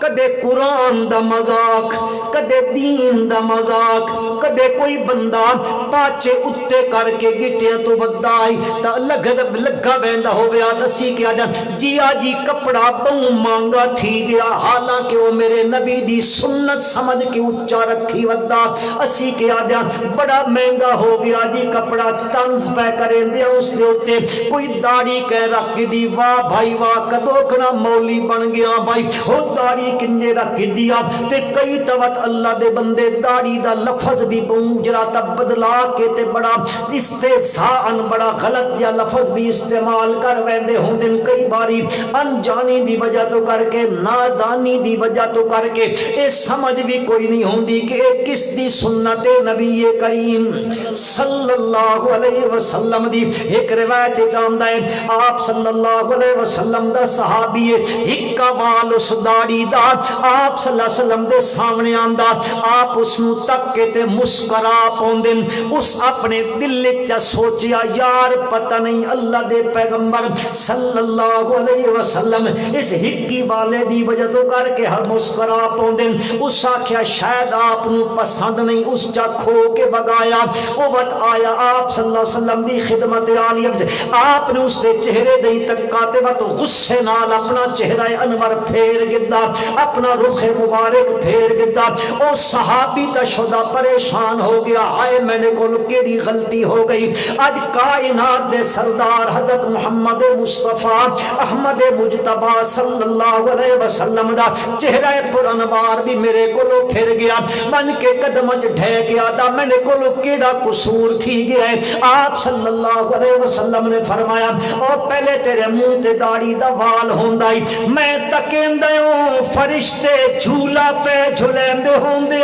کدے قرآن دا مذاق کدے دین دا مذاق کدے کوئی بندہ پاچے اتے کر کے گٹیاں تو بدائی تا لگا بیندا ہویا دسی کیا جا جی آجی کپڑا بہوں مانگا تھی گیا حالانکہ وہ میرے نبی دی سنت سمجھ کے اچھا رکھی ودا اسی کیا جا بڑا مہنگا ہو گیا جی کپڑا تنز پہ کریں دیا اس دے ہوتے کوئی داڑھی کہہ رکھ دی واہ بھائی واہ کدوکنا مولی بن گیا بھائی ہو داڑھی کنجے رکھ دیا تے کئی توت اللہ دے بندے داڑھی دا لفظ بھی بونجرا تا بدلا کے تے بڑا استہزاءن بڑا غلط یا لفظ بھی استعمال کر ویندے ہوں دن کئی باری انجانی دی وجہ تو کر کے نادانی دی وجہ تو کر کے اے سمجھ بھی کوئی نہیں ہوندی کہ اے کس دی سنت نبی کریم صلی اللہ علیہ وسلم دی ایک روایت جاندہ ہے آپ صلی اللہ علیہ وسلم دا صحابی ہکا وال اس داڑھی دا آپ صلی اللہ علیہ وسلم دے سامنے آندا آپ اس نو تک کے تے مسکرا پوندن اس اپنے دل چا سوچیا یار پتہ نہیں اللہ دے پیغمبر صلی اللہ علیہ وسلم اس ہکی والے دی وجہ تو کر کے ہر مسکرا پوندن اس آکھیا شاید آپ نو پسند نہیں اس چا کھو کے بگایا وہ وقت آیا آپ صلی اللہ علیہ وسلم دی خدمت عالیہ آپ نے اس دے چہرے دی تکاتے وقت غصے نال اپنا چہرہ انور پھیر گدا اپنا رخ مبارک پھیر گدا او صحابی تا شدہ پریشان ہو گیا آئے میں نے کل کیڑی غلطی ہو گئی آج کائنات دے سردار حضرت محمد مصطفیٰ احمد مجتبہ صلی اللہ علیہ وسلم دا چہرہ پر انوار بھی میرے کلو پھر گیا من کے قدمچ ڈھے گیا دا میں نے کلو کیڑا قصور تھی گیا ہے آپ صلی اللہ علیہ وسلم نے فرمایا اور پہلے تیرے منہ تے داڑھی دا وال ہوندائی میں تکیندے ہوں فرشتے جھولا پہ جھلیں ہوندے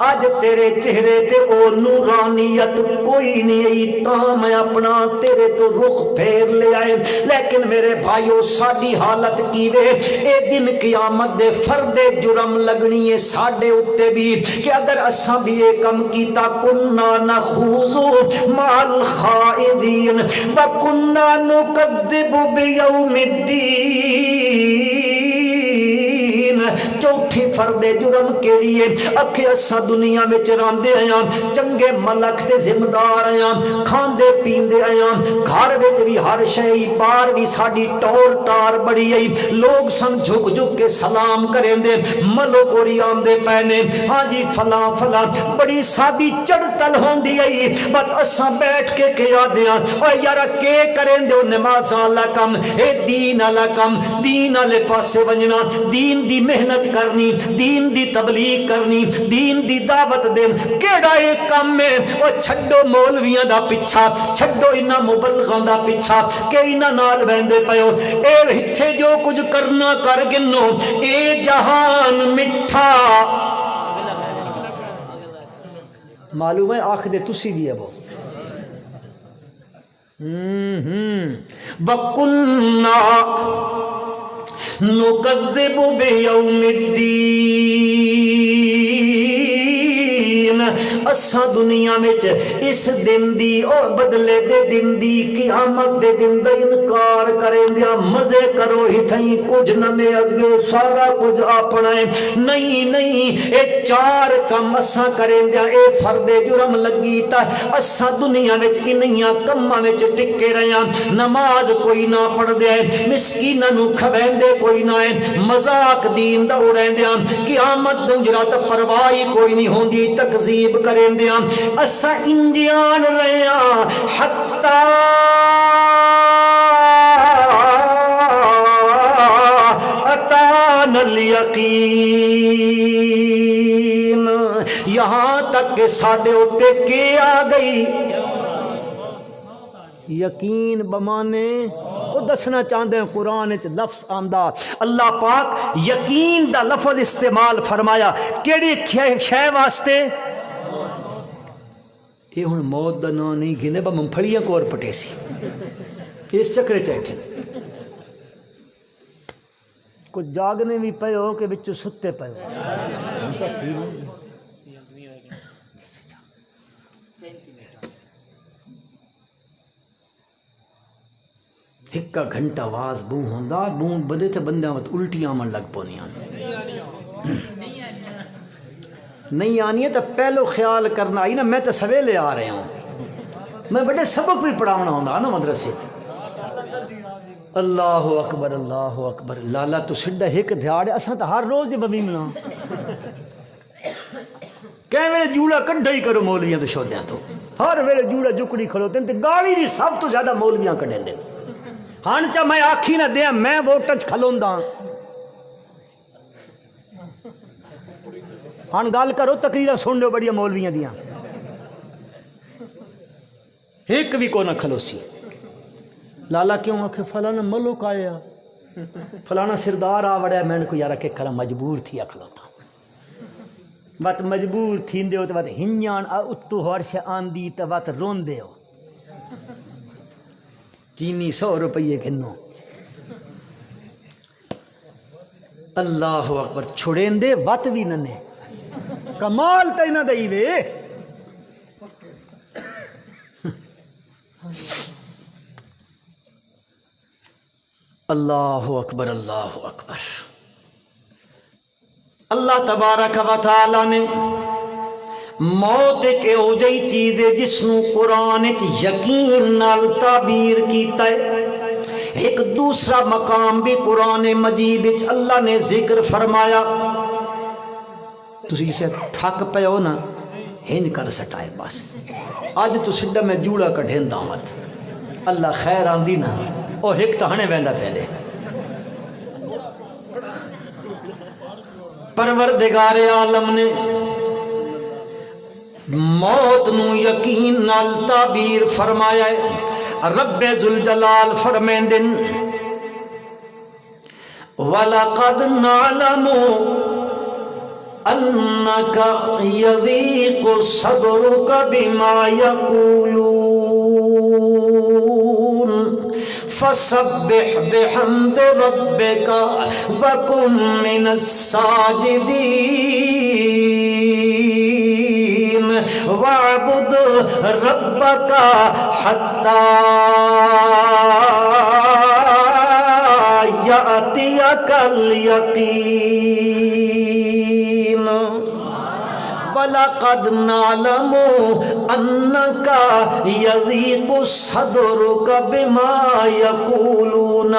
آج تیرے چہرے تے او نورانیت کوئی نہیں تا میں اپنا تیرے تو رخ پھیر لے آئے لیکن میرے بھائیو ساڑی حالت کی وے اے دن قیامت دے فرد جرم لگنی ہے ساڑے اتے بھی کہ اگر اساں بھی ایک کم کیتا کننا نخوضو مع الخائدین وکننا نکذب بیوم الدین چوتھی فرد جرم کیڑی ہے اکھے اساں دنیا وچ راندے آں چنگے ملک دے ذمہ دار آں کھاندے پیندے آں گھر وچ بھی ہر شے بار بھی ساڈی ٹور ٹار بڑی ہے لوگ سن جھک جھک کے سلام کریں دے ملو گوری آندے پینے ہاں جی فلاں فلاں بڑی سادی چڑتل ہوندی ہے بس اساں بیٹھ کے کیا دیاں او یارا کے کریں دے نماز والا کم اے دین والا کم دین والے پاسے ونجنا دین دی محنت کرنی دین دی تبلیغ کرنی دین دی دعوت دین کیڑا اے کم ہے او چھڈو مولویاں دا پیچھا چھڈو انہاں مبلغاں دا پیچھا کہ انہاں نال بہندے پیو اے ہتھے جو کچھ کرنا کر گنو اے جہان مٹھا معلوم ہے آنکھ دے تسی بھی ابو وَقُلْنَا نُكَذِّبُ بِيَوْمِ الدِّينِ اساں دنیا وچ اس دن دی اور بدلے دے دن دی قیامت دے دن دا انکار کریں دیا مزے کرو ہی تھیں کچھ ننے اگے سارا کچھ اپنا ہے نہیں نہیں اے چار کم اساں کریں دیا اے فرد جرم لگی تا اساں دنیا وچ انہیاں کماں وچ ٹکے رہیاں نماز کوئی نہ پڑھ دے مسکیناں نو کھویندے کوئی نہ ہے مذاق دین دا اڑین دیا قیامت دنجرا تے پرواہ کوئی نہیں ہوندی تکذیب کریں دیا اسا انجیان رہیا حتی اتان الیقین یہاں تک کہ ساڈے اوتے کے آ گئی یقین بمانے وہ دسنا چاہتے ہیں قرآن وچ لفظ آندا اللہ پاک یقین دا لفظ استعمال فرمایا کیڑی شے واسطے یہ ہن موت دا نام نہیں گھنے با ممپھڑیاں کو اور پٹے سی اس چکرے چیٹھے کچھ جاگنے بھی پے ہو کہ بچو ستے پے ہو ایک گھنٹہ آواز بوں ہوندا بوں بدے تے بندیاں وت الٹیاں من لگ پونیاں نہیں آنی ہے تو پہلو خیال کرنا آئی نا میں تو سویلے آ رہے ہوں میں بڑے سبق بھی پڑھاونا ہوندا نا مدرسے اللہ اکبر لالا تو سڈا ایک دھیاڑ اساں تو ہر روز دی بمی منا کہ ویلے جوڑا کڈھا ہی کرو مولویاں تو شودیاں تو ہر ویلے جوڑا جکڑی کھلوتے ہیں تے گالی بھی سب تو زیادہ مولویاں کڈھیں دے ہاں چا میں آکھی نہ دیا میں ووٹاں چ کھلوندا ہاں گل کرو تقریراں سن لو بڑیاں مولویاں دیاں ایک بھی کو نہ کھلوسی لالا کیوں آکھے فلانا ملک آیا فلانا سردار آ وڑیا میں نے کو یارا کہ کھلا مجبور تھی کھلوتا بات مجبور تھیندے ہو تو بات ہنیان اتو ہورش آندی تو بات رون دے ہو چینی 100 روپیے گھنو اللہ اکبر چھڑین دے وات بھی ننے کمال تے نہ دئی وے اللہ اکبر اللہ تبارک و تعالی نے موت کے او جئی چیز ہے جس نو قرآن یقین نال تعبیر کیتا ہے ایک دوسرا مقام بھی قرآن مجید اللہ نے ذکر فرمایا تسی جسے تھک پہ ہو نا ہنج کر سٹائے بس آج تو سڈا میں جوڑا کٹھیں دامت اللہ خیر آندی نا او ہک تہنے ویندا پہلے پروردگار عالم نے موت نو یقین نال تعبیر فرمایا ہے رب ذوالجلال فرمیندن وَلَقَدْ نَعْلَمُ أَنَّكَ يَضِيقُ صَدْرُكَ بِمَا يَقُولُونَ فَسَبِّحْ بِحَمْدِ رَبِّكَ وَكُن مِّنَ السَّاجِدِينَ وَاعْبُدْ رَبَّكَ حَتَّى يَأْتِيَكَ الْيَقِينُ وَلَقَدْ نَعْلَمُ أَنَّكَ يَضِيقُ صَدْرُكَ بِمَا يَقُولُونَ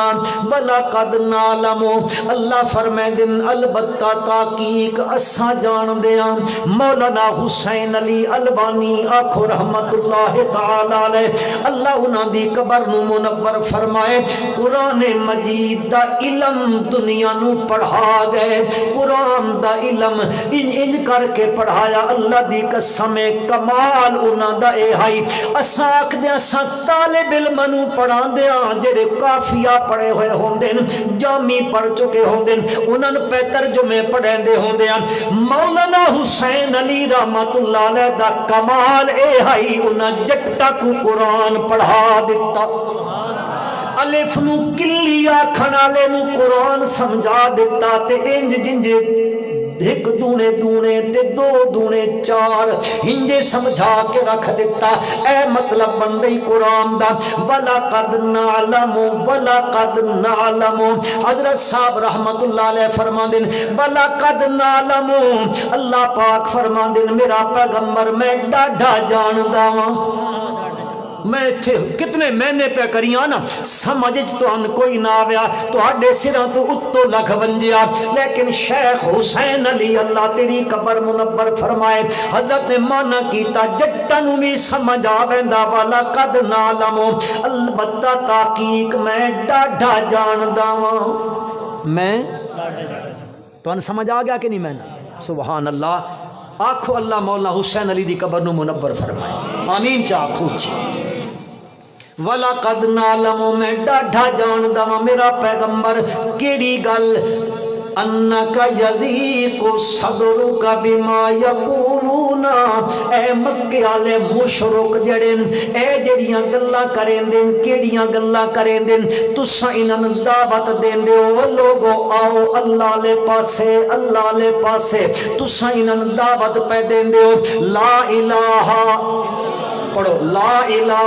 وَلَقَدْ نَعْلَمُ اللہ فرمائندن البتہ تحقیق اساں جان دیاں مولانا حسین علی البانی آکھو رحمت اللہ تعالی علیہ اللہ انہاں دی قبر نو منور فرمائے قرآن مجید دا علم دنیا نو پڑھا گئے قرآن دا علم ان کر کے پڑھایا اللہ دی قسم کمال انہاں دا اے ہائی اساں آکھ دیاں اساں طالب علم نو پڑھاں دیاں جڑے کافیہ پڑھے ہوئے ہوندے جامی پڑھ چکے ہوندے انہاں پہ ترجمے پڑھیں دے ہوندے مولانا حسین علی رحمت اللہ علیہ دا کمال اے ہائی انہاں جٹا کو قرآن پڑھا دیتا الف نو کلی آکھن والے نو قرآن سمجھا دیتا تے انج جنج ایک دونے دونے تے دو دونے چار ہنجے سمجھا کے رکھ دیتا اے مطلب بن گئی قرآن دا وَلَقَدْ نَعْلَمُ وَلَقَدْ نَعْلَمُ حضرت صاحب رحمت اللہ علیہ فرمان دن وَلَقَدْ نَعْلَمُ اللہ پاک فرمان دن میرا پیغمبر میں ڈاڈا جاندہ ہوں میں تھے کتنے مہینے پہ کریاں نا سمجھ تو ان کوئی نہ آیا تو آڈے سران تو اتو لکھ ونجیا لیکن شیخ حسین علی اللہ تیری قبر منور فرمائے حضرت نے مانا کیتا جٹنو بھی سمجھ آویندہ والا قد نالمو البتہ تحقیق میں ڈاڈا جاندہ میں تو ان سمجھ آ گیا کہ نہیں میں سبحان اللہ آنکھو اللہ مولا حسین علی دی قبر نو منور فرمائے آمین چاکھو چی وَلَقَدْ نَعْلَمُ میں ڈاڈھا جاندہ میرا پیغمبر کیڑی گل أَنَّكَ يَضِيقُ صَدْرُكَ بِمَا يَقُولُونَ اے مکے والے مشرک جڑن اے جڑیاں گلاں کریں دین کیڑیاں گلاں کریں دین تساں انہاں دعوت دیندے ہو لوگو آؤ اللہ لے پاسے تساں انہاں دعوت پہ دیندے ہو لا الہ پڑھو لا الہ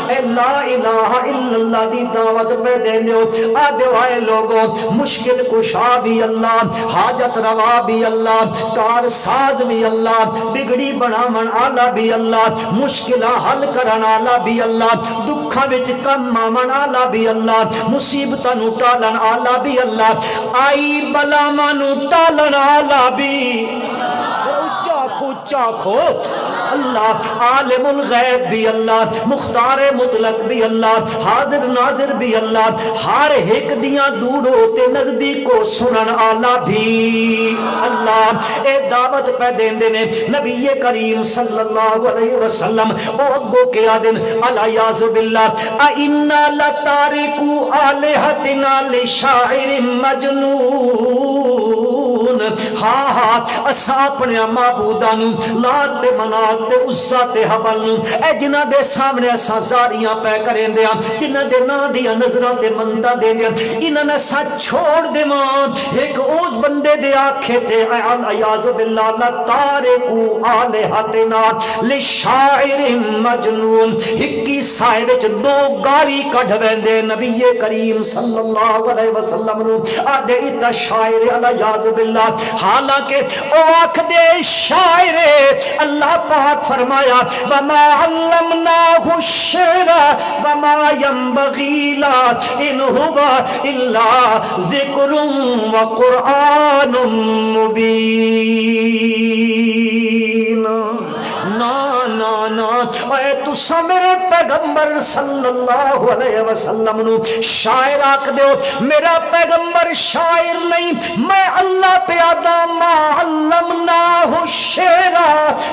اے لا الہ الا اللہ دی دعوت پہ دیندے ہو آدھے آئے لوگوں مشکل کشا بھی اللہ حاجت روا بھی اللہ کار ساز بھی اللہ بگڑی بنامن آلہ بھی اللہ مشکلہ حل کرن آلہ بھی اللہ دکھا وچ کم مامن آلہ بھی اللہ مصیبتہ نٹالن آلہ بھی اللہ آئی بلا منو ٹالن آلہ بھی چاکھو اللہ عالم الغیب بھی اللہ مختار مطلق بھی اللہ حاضر ناظر بھی اللہ ہر ایک دیاں دور ہوتے نزدیک کو سنن آلہ بھی اللہ اے دعوت پہ دین دینے نبی کریم صلی اللہ علیہ وسلم او اگو کے آدن علیہ باللہ اِنَّا لَتَارِكُ آلِهَتِنَا لِشَاعِرٍ مَجْنُونَ ہاں اساں اپنے معبودانو لات تے منات تے عزا تے حبل اے جنہ دے سامنے اساں زاریاں پہ کریں دیا جنہ دے نا دیا نظرہ تے منتا دے دیا انہاں نے سا چھوڑ دے ماں ایک اوج بندے دے آکھے تے عیاذ باللہ لَتَارِكُ آلِهَتِنَا لِشَاعِرٍ مَجْنُونَ ہکی سائے وچ دو گاری کڑھ بیندے نبی کریم صلی اللہ علیہ وسلم نو آدھے اتا شاعر علیہ باللہ حالانکہ او آکھ دے شاعر اللہ پاک فرمایا وَمَا عَلَّمْنَاهُ الشِّعْرَ وَمَا يَنبَغِي لَهُ إِنْ هُوَ إِلَّا ذِكْرٌ وَقُرْآنٌ مُبِينٌ نا اے تسا میرے پیغمبر صلی اللہ علیہ وسلم نو شاعر آکھ دیو میرا پیغمبر شاعر نہیں میں اللہ پہ آدھا ما علمناہ الشعر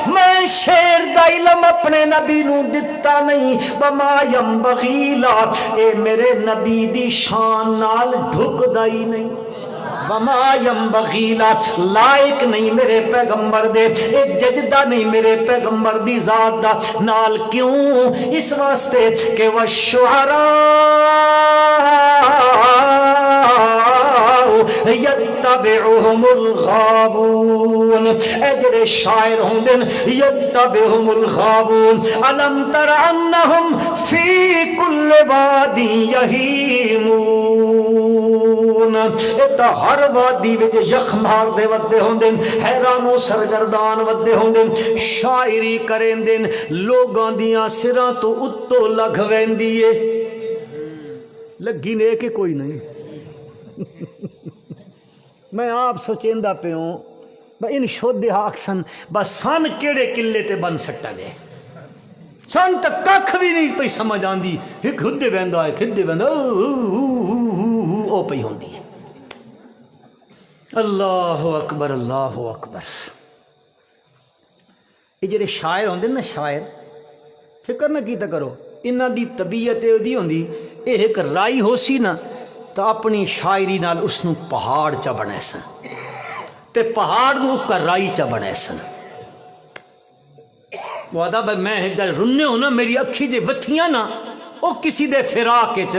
میں شعر دا علم اپنے نبی نو دتا نہیں وما ینبغی لا اے میرے نبی دی شان نال ڈھک دائی نہیں وما ینبغی لا لائق نہیں میرے پیغمبر دے ایک ججدہ نہیں میرے پیغمبر دی ذات دا نال کیوں اس واسطے کہ والشعراء یتبعہم الغابون اے جڑے شاعر ہوں دن یتبعہم الغابون علم تر انہم فی کل وادی یہیمون یستبشرون اتا ہر وادی وچ یخ مار دے ودے ہوندے حیران و سرگردان ودے ہوندے شاعری کریندے لوگاں دیاں سراں تو اتو لگ ویندی ہے لگی نے کہ کوئی نہیں میں آپ سوچیندا پیوں ان شودے آکسن بس سن کیڑے قلعے تے بن سٹا دے سن تک کھ بھی نہیں پئی سمجھ آندی ایک خدے ویندا ہے کھدے ویندا او پئی ہوندی ہے اللہ اکبر اللہ اکبر یہ جڑے شاعر ہوندے نا شاعر فکر نہ کیتا کرو انہاں دی طبیعت دی ہوندی اے ایک رائی ہو سی نا تو اپنی شاعری نال اس نو پہاڑ چا بنے سن تے پہاڑ نو کا رائی چا بنے سن وعدہ بھائی میں ایک دل رنے ہونا میری اکھی جے وتھیاں نا او کسی دے فراق چ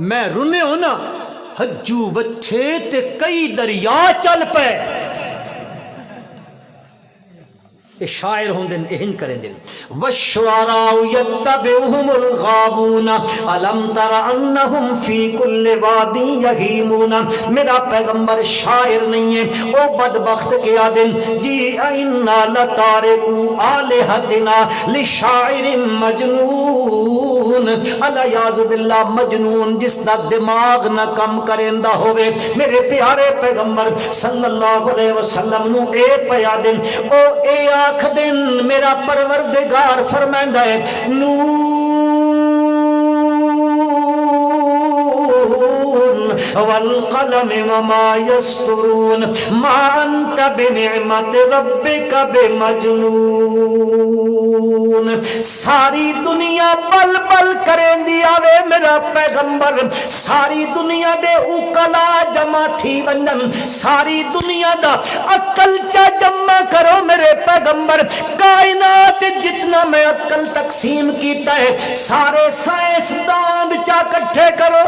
میں رنے ہونا حجو وٹھے تے کئی دریا چل پے یہ شاعر ہوں دن اہن کریں دن وَالشُّعَرَاءُ يَتَّبِعُهُمُ الْغَاوُونَ أَلَمْ تَرَ أَنَّهُمْ فِي كُلِّ وَادٍ يَهِيمُونَ میرا پیغمبر شاعر نہیں ہے او بدبخت کیا دن جی اِنَّا لَتَارِكُوا آلِهَتِنَا لِشَاعِرٍ مَجْنُونَ علیاذ باللہ مجنون جس دا دماغ نہ کم کرندہ ہوئے میرے پیارے پیغمبر صلی اللہ علیہ وسلم نو اے پیا دن او اے آنکھ دن میرا پروردگار فرمائندہ ہے نون والقلم وما یسطرون ما انت بنعمت ربک بمجنون ساری دنیا بل بل کریں دیا وے میرا پیغمبر ساری دنیا دے اوکلا جمع تھی ونجن ساری دنیا دا عقل چا جمع کرو میرے پیغمبر کائنات جتنا میں عقل تقسیم کیتا ہے سارے سائنس داند چا کٹھے کرو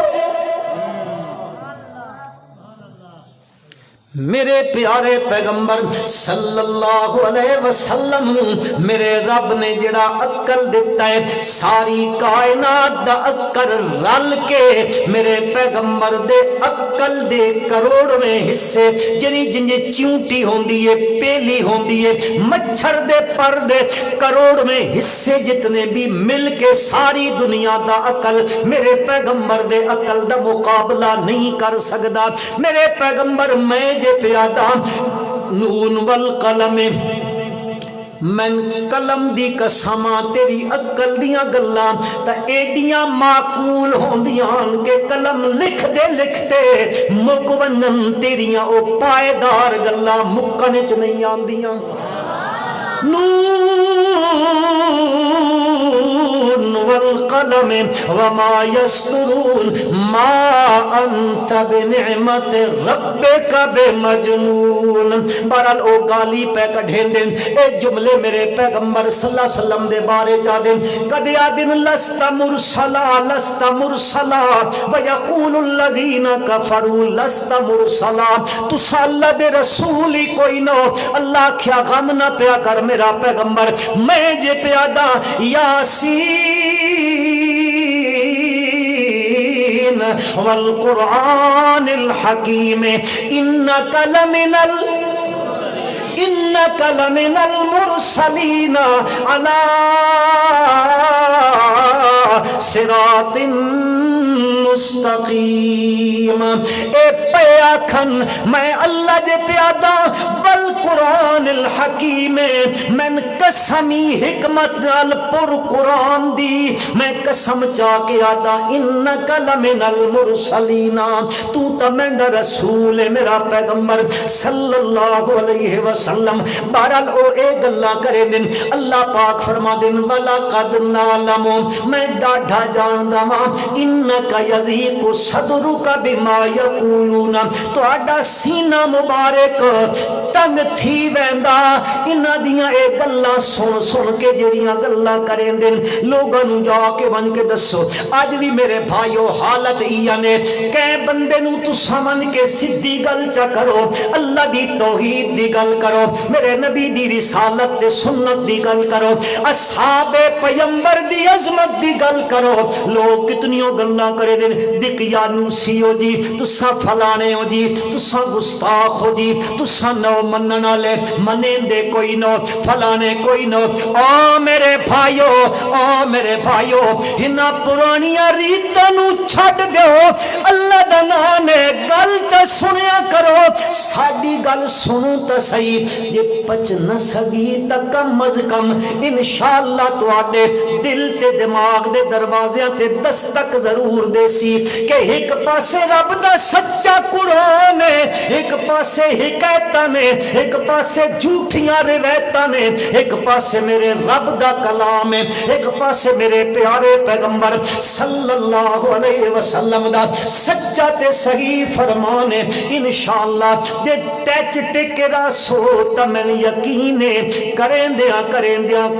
میرے پیارے پیغمبر صلی اللہ علیہ وسلم میرے رب نے جڑا عقل دیتا ہے ساری کائنات دا عقل رل کے میرے پیغمبر دے عقل دے کروڑ میں حصے جنی جنجے چونٹی ہوندی ہے پیلی ہوندی ہے مچھر دے پر دے کروڑ میں حصے جتنے بھی مل کے ساری دنیا دا عقل میرے پیغمبر دے عقل دا مقابلہ نہیں کر سکدا میرے پیغمبر میں جے پیادا نون والقلم من قلم دی قسماں تیری عقل دیاں گلاں تا ایڈیاں معقول ہوندیاں کہ قلم لکھ دے مک ونن تیریاں او پائیدار گلاں مکن وچ نہیں آندیاں نون والقلم وما یسطرون ما انت بنعمت ربک بمجنون بہرحال او گالی پہ کڈھین دین اے جملے میرے پیغمبر صلی اللہ علیہ وسلم دے بارے چاہ دین کدیا دن لست مرسلا ویقول الذین کفروا لست مرسلا تو اللہ دے رسول ہی کوئی نہ اللہ کیا غم نہ پیا کر میرا پیغمبر میں جے پیادا یاسین والقرآن الحکیم انکا لمن المرسلین علی صراط مستقیم اے پیا کھن میں اللہ دے پیادا والقرآن الحکیم من قسمی حکمت نال پر قرآن دی میں قسم چا کے آدا انکا لمن المرسلین تو تا میں رسول میرا پیغمبر صلی اللہ علیہ وسلم بہرحال او اے گلا کرے دن اللہ پاک فرما دن وَلَقَدْ نَعْلَمُ میں ڈاڈھا جاندہ ماں انکا یذیق صدرک بما یقولون تو آڈا سینہ مبارک تنگ تھی ویندا انہاں دیاں اے گلاں سن کے جڑیاں گلاں کریں دن لوگاں نوں جا کے بن کے دسو اج بھی میرے بھائیو حالت ایہ نے کہ بندے نوں تو سمجھ کے سیدھی گل چا کرو اللہ دی توحید دی گل کرو میرے نبی دی رسالت دی سنت دی گل کرو اصحاب پیغمبر دی عظمت دی گل گل کرو لوگ کتنیوں گلاں کرے دن دک یانوسی ہو جی تساں فلانے ہو جی تساں گستاخ ہو جی تساں نو منن والے منیں دے کوئی نو فلانے کوئی نو او میرے بھائیو انہاں پرانیاں ریتاں نو چھڈ دیو اللہ دا نام ہے گل تے سنیا کرو ساڈی گل سنو تے صحیح جے پچ نہ سگی تے کم از کم انشاءاللہ تواڈے دل تے دماغ دے دروازیاں تے دستک ضرور دے سی کہ ایک پاسے رب دا سچا قرآن ہے ایک پاسے حکایتاں نے ایک پاسے جھوٹیاں روایتاں نے ایک پاسے میرے رب دا کلام ہے ایک پاسے میرے پیارے پیغمبر صلی اللہ علیہ وسلم دا سچا تے صحیح فرمان ہے انشاءاللہ دے ٹچ ٹکرا سو تا میں یقین ہے کریں دیاں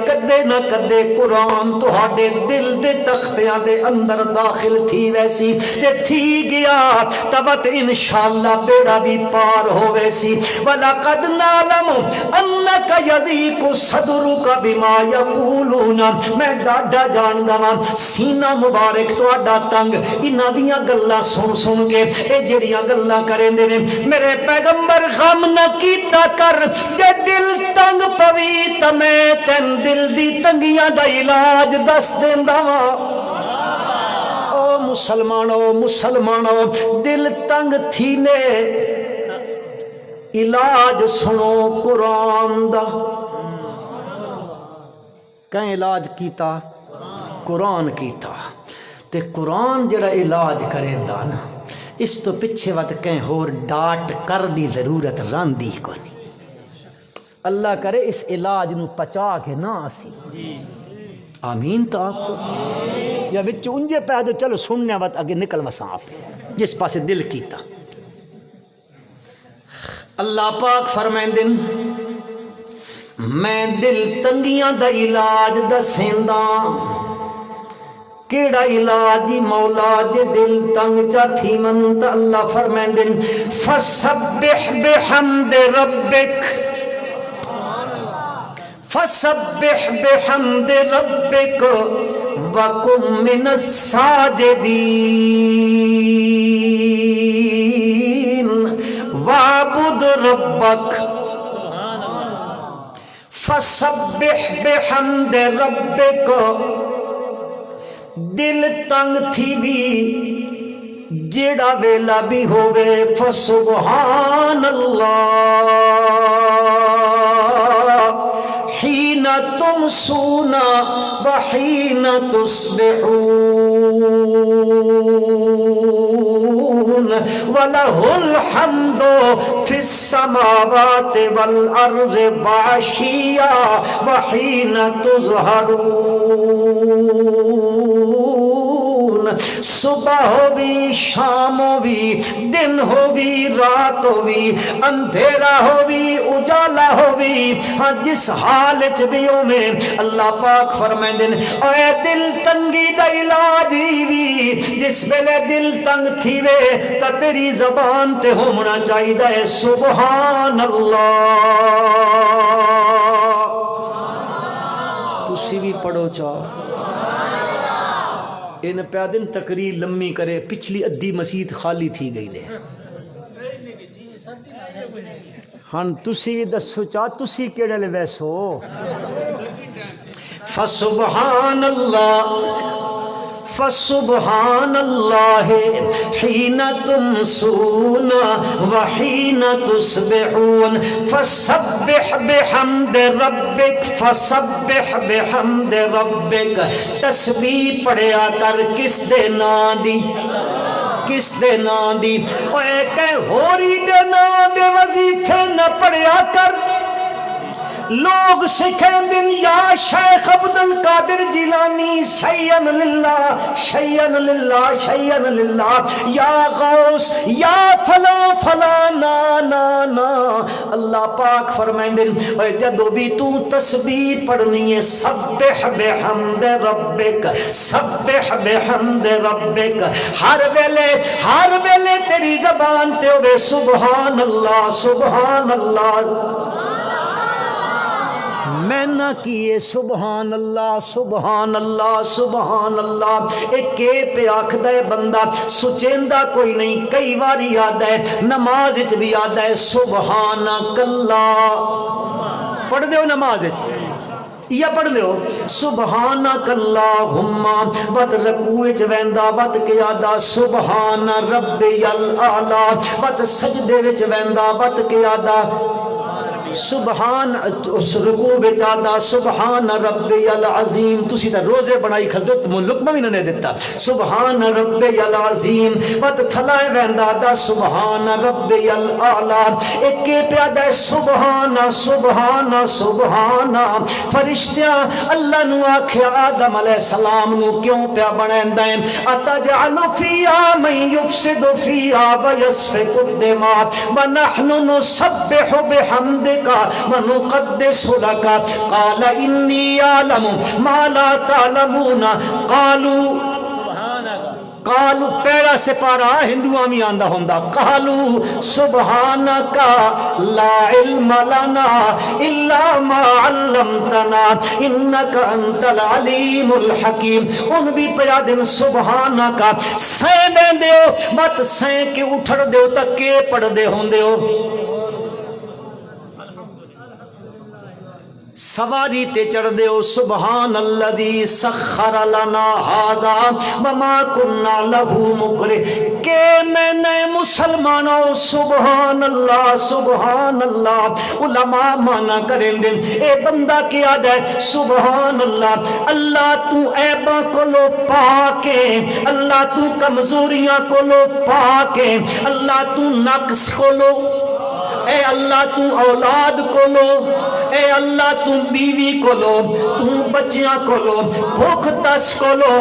کدے نہ کدے قرآن تہاڈے دل دے تختیاں دے اندر داخل تھی ویسی تے تھی گیا تبت انشاءاللہ بیڑا بھی پار ہو ویسی وَلَقَدْ نَعْلَمُ أَنَّكَ يَضِيقُ صَدْرُكَ بِمَا يَقُولُونَ میں ڈاڈا جان گا سینہ مبارک تہاڈا تنگ انہاں دیاں گلاں سن کے اے جڑیاں گلاں کریں دے نے میرے پیغمبر غم نہ کیتا کر تے دل تنگ پوی تے میں تین دل دی تنگیاں دا علاج دس دیندا او مسلمانو دل تنگ تھی نے علاج سنو قرآن دا کہیں علاج کیتا قرآن کیتا تے قرآن جڑا علاج کرے دا نا اس تو پچھے وقت کہیں ہور ڈاٹ کر دی ضرورت راندی کو نہیں اللہ کرے اس علاج نو پچا کے نہ آسی آمین تو آپ کو یا بچ انجے پہ دو چلو سننے وقت اگے نکل وساں آپ جس پاسے دل کیتا اللہ پاک فرمائیں دن میں دل تنگیاں دا علاج دسیندا کیڑا علاج مولا جے دل تنگ جا تھی من تا اللہ فرمائیں دن فسبح بحمد ربک فسبح بحمد ربک وکم من الساجدین وعبد ربک فسبح بحمد ربک دل تنگ تھی بھی جیڑا ویلا بھی ہوئے فسبحان اللہ حین تمسون وحین تصبحون وَلَهُ الْحَمْدُ فِي السَّمَاوَاتِ وَالْأَرْضِ وَعَشِيًّا وَحِينَ تُظْهَرُونَ صبح ہو بھی شام ہو بھی دن ہو بھی رات ہو بھی اندھیرا ہو بھی اجالا ہو بھی جس حالت بھی ہو میں اللہ پاک فرمائیں دن اے دل تنگی دا علاج بھی جس ویلے دل تنگ تھی وے تا تیری زبان تے ہونا چاہیے ہے سبحان اللہ تسی بھی پڑھو چاہ ان پیادن تقریر لمبی کرے پچھلی ادھی مسجد خالی تھی گئی نے ہاں تسی بھی دسو چاہ تسی کیڑے لے ویسو فسبحان اللہ فسبحان اللہ حین تمسون وحین تصبحون فسبح بحمد ربک فسبح بحمد ربک تسبیح پڑھیا کر کس دے نام دی کس دے نام دی اے کہ ہوری دے نام دے وظیفے نہ پڑھیا کر لوگ سکھیں دن یا شیخ عبد القادر جیلانی شیئن للہ شیئن للہ شیئن للہ یا غوث یا فلا فلا نا نا نا اللہ پاک فرمائیں دن جدو بھی تو تسبیح پڑھنی ہے سبح بحمد ربک سبح بحمد ربک ہر ویلے تیری زبان تے ہوئے سبحان اللہ میں نہ کیے سبحان اللہ سبحان اللہ سبحان اللہ. ایک پہ آخد ہے بندہ سچیندہ کوئی نہیں, کئی بار یاد ہے نماز بھی یاد ہے سبحانک اللہ. پڑھ دیو نماز یا پڑھ دیو سبحانک اللہم, بت رکوع وچ ویندا بت قیادا سبحان ربی الاعلی, بت سجدے وچ ویندا بت قیادا سبحان, اس رکوع وچ آدا سبحان ربی العظیم. تسی تے روزے بنائی کھلدو تم لقمہ بھی نہ دیتا سبحان ربی العظیم. بت تھلائے ویندا دا سبحان ربی الاعلی. ایک پیادا سبحان سبحان سبحان. فرشتیاں اللہ نو آکھیا آدم علیہ السلام نو کیوں پیا بنیندا ہے, اتجعل فیہا من یفسد فیہا ویسفک الدماء ونحن نسبح بحمدک ونقدس لك قال إني أعلم ما لا تعلمون قالوا پہلا سپارہ ہندوؤں میں آندہ ہوندا قالوا سبحانك لا علم لنا الا ما علمتنا انك انت العلیم الحکیم. ان بھی پیا دن سبحانك سہ دے دیو مت سہ کے اٹھڑ دیو تک کے پڑھ دے ہوں دیو. سواری تے چڑھ دیو سبحان الذی سخر لنا ھذا وما كنا له مقرنین. کہ میں نئے مسلمانوں سبحان اللہ سبحان اللہ. علماء مانا کریں دیں اے بندہ کیا دے سبحان اللہ. اللہ تو عیباں کو لو پاکے, اللہ تو کمزوریاں کو لو پاکے, اللہ تو نقص کو لو, اے اللہ تو اولاد کو لو, اے اللہ تو بیوی کو لو, تو بچیاں کو لو, بھوک تس کو لو,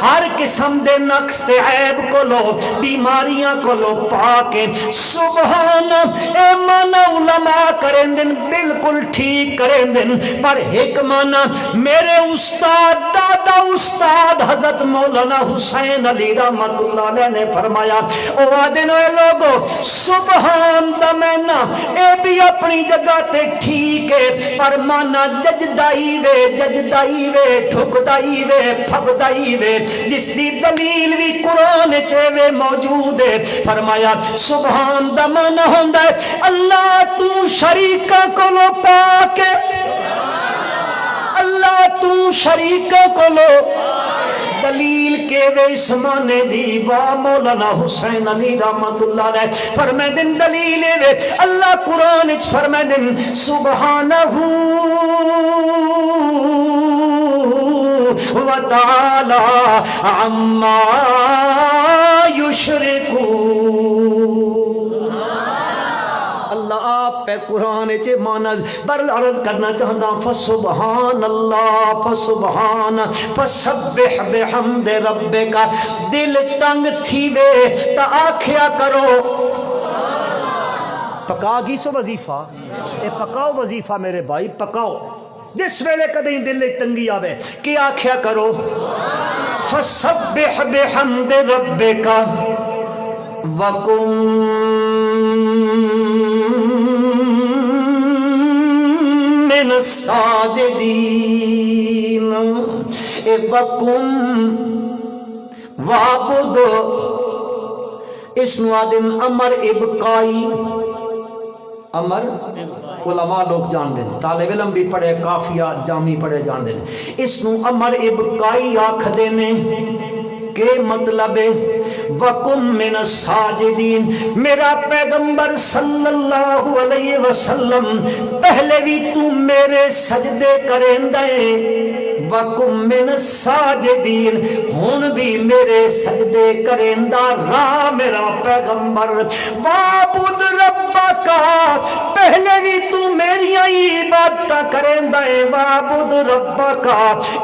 ہر قسم دے نقص تے عیب کو لو, بیماریاں کو لو پاکے سبحان. اے مانا علماء کریں دن بالکل ٹھیک کریں دن, پر ایک مانا میرے استاد دادا استاد حضرت مولانا حسین علی رحمت اللہ علیہ نے فرمایا او آدن اے لوگو سبحان دا مینا اے بھی اپنی جگہ تے ٹھیک ہے, پر مانا ججدائی وے ٹھکدائی وے پھبدائی وے, جس دی دلیل بھی قرآن چے موجود ہے. فرمایا سبحان دا مانا ہوندا ہے اللہ تو شریکہ کو لو پاکے, اللہ تو شریکہ کو لو. دلیل کے وے اسمانے دی وا مولانا حسین علی رحمت اللہ علیہ فرمائے دن دلیل وے اللہ قرآن اچ فرمائے دن سبحانہ وتعالی عما یشرکون. اللہ آپ پہ قرآن چے مانز برل عرض کرنا چاہتا فسبحان اللہ فسبحان فسبح بحمد ربک. دل تنگ تھی وے تا آکھیا کرو پکا گی سو وظیفہ, اے پکاؤ وظیفہ میرے بھائی پکاؤ. جس ویلے کدیں دل تنگی آوے کہ آکھیا کرو فسبح بحمد ربک وکن من الساجدین. اے وکن وعبد اس نوادن امر ابقائی, امر علماء لوگ جان دیں, طالب علم بھی پڑھے, کافیہ جامی پڑھے جان دیں. اس نو امر ابقائی آکھ دینے کہ مطلب وَقُمْ مِنَ السَّاجِدِينَ. میرا پیغمبر صلی اللہ علیہ وسلم پہلے بھی تو میرے سجدے کریں دے, وَقُمْ مِنَ السَّاجِدِينَ ہون بھی میرے سجدے کریں دا راہ میرا پیغمبر. وَعْبُدْ رَبَّكَ پہلے بھی تو میری عبادت کریں دے, وَعْبُدْ رَبَّكَ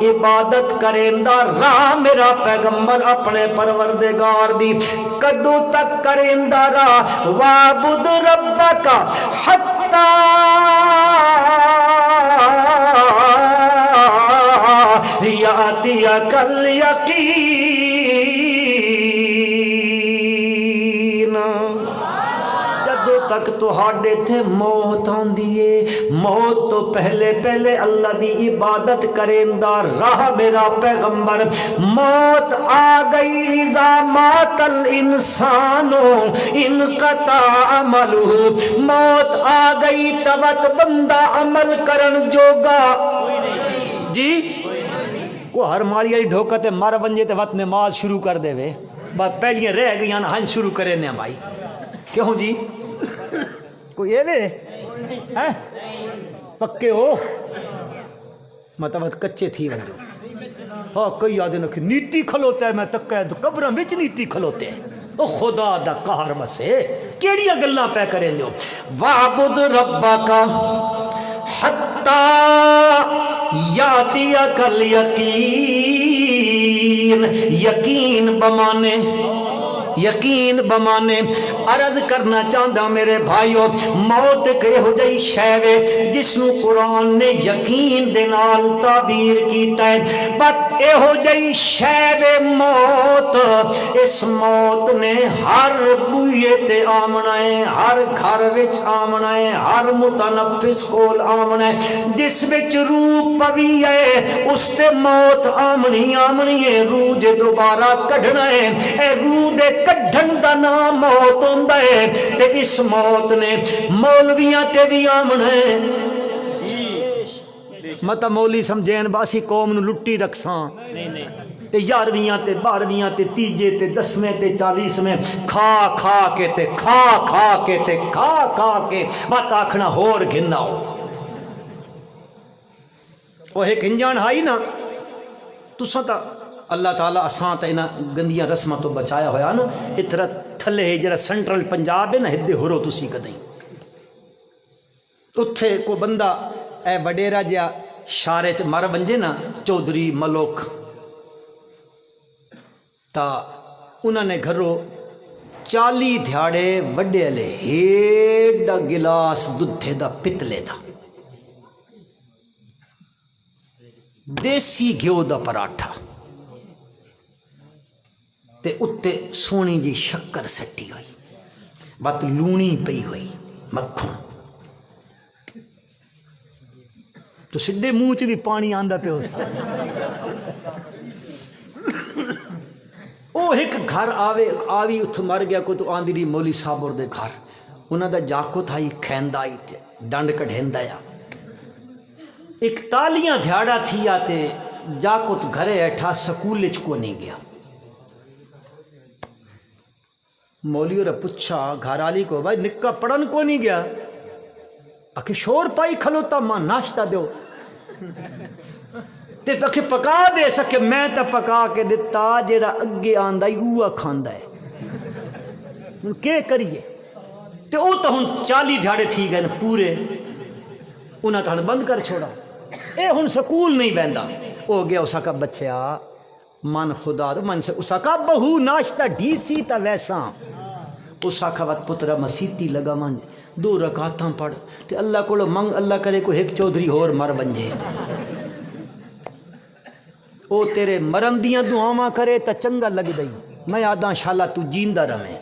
عبادت کریں دا راہ میرا پیغمبر اپنے پروردگار دی کدو تک کریں دا راہ. وَعْبُدْ رَبَّكَ حَتَّى یَأْتِیَکَ الْیَقِینَ. جد جدوں تک تہاڈے تے موت آندی ہے موت تو پہلے پہلے اللہ دی عبادت کریندا راہ میرا پیغمبر موت آ گئی اذا مات الانسان انقطع عملہ موت آ گئی تبت بندہ عمل کرن جوگا جی وہ ہر مالی آئی ڈھوکتے مر بنجے تے وقت نماز شروع کر دے وے بات پہلیاں رہ گئی ہاں شروع کرے نے بھائی کیوں جی کوئی یہ وے پکے ہو مطلب کچے تھی ونجو ہاں کئی آدھے نکھے نیتی کھلوتا ہے میں تک ہے تو قبرہ وچ نیتی کھلوتے ہیں او خدا دا قہر مسے کیڑی گلاں پہ کریں دیو وَعْبُدْ رَبَّكَ حَتَّى یَأْتِیَکَ الْیَقِین یقین بمانے عرض کرنا چاہتا میرے بھائیو موت کہ ہو جائی شیوے جس نو قرآن نے یقین دے نال تعبیر کیتا ہے بات اے ہو جائی شیوے موت اس موت نے ہر بوئے تے آمنا ہے ہر گھر وچ آمنا ہے ہر متنفس کول آمنا ہے جس وچ روح پوی ہے اس تے موت آمنی ہے روح جے دوبارہ کڑھنا ہے اے روح دے کڈھن دا نام موت ہوندا ہے تے اس موت نے مولویاں تے بھی آمنا ہے مطلب مولوی سمجھین باسی قوم نو لٹی رکھساں تے 11ویں تے 12ویں تے 3 تے 10ویں تے 40ویں کھا کے تے کھا کے بات آکھنا ہور گھنا ہو وہ ایک انجان ہائی نا تساں تا اللہ تعالیٰ اساں تا انہاں گندیاں رسمہ تو بچایا ہویا نا اترا تھلے جرا سنٹرل پنجاب ہے نا ہدے ہورو تسی کدیں اتھے کو بندہ اے وڈیرا جا شارے چ مر بنجے نا چودھری ملوک تا انہوں نے گھروں 40 دھیاڑے وڈے لے ہیڈا گلاس دودھے دا پتلے دا دیسی گھیو دا پراٹھا تے اتے سونی جی شکر سٹی ہوئی بات لونی پئی ہوئی مکھن تو سڈے منہ چ بھی پانی آندا پہ او ایک گھر آوی اتھ مر گیا کو تو آندی دی مولی صاحب اور دے گھر انہاں دا جاکو تھائی کھیندا آئی تے ڈنڈ کڈھیندا یا ایک تالیاں دھیاڑا تھی آتے جاکو تو گھرے ایٹھا سکول چ کو نہیں گیا مولیو رہا پچھا گھر آلی کو بھائی نکا پڑھن کو نہیں گیا اکھے شور پائی کھلوتا ماں ناشتہ دیو تے اکھے پکا دے سکے میں تا پکا کے دیتا جیڑا اگے آندہ ہی ہوا کھاندہ ہے کیا کریے تے او تا ہن 40 دھاڑے تھی گئے پورے انہاں تا بند کر چھوڑا اے ہن سکول نہیں بیندہ او گیا اسا کا بچیا من خدا من سے اسا کا بہو ناشتہ ڈی سی تا ویسا اسا کا وقت پترہ مسیتی لگا من 2 رکعتاں پڑھ تے اللہ کو منگ اللہ کرے کو ایک چودھری اور مر بنجے او تیرے مرندیاں دعاواں کرے تا چنگا لگ دئی میں آدھاں شالا تو جیندہ رہے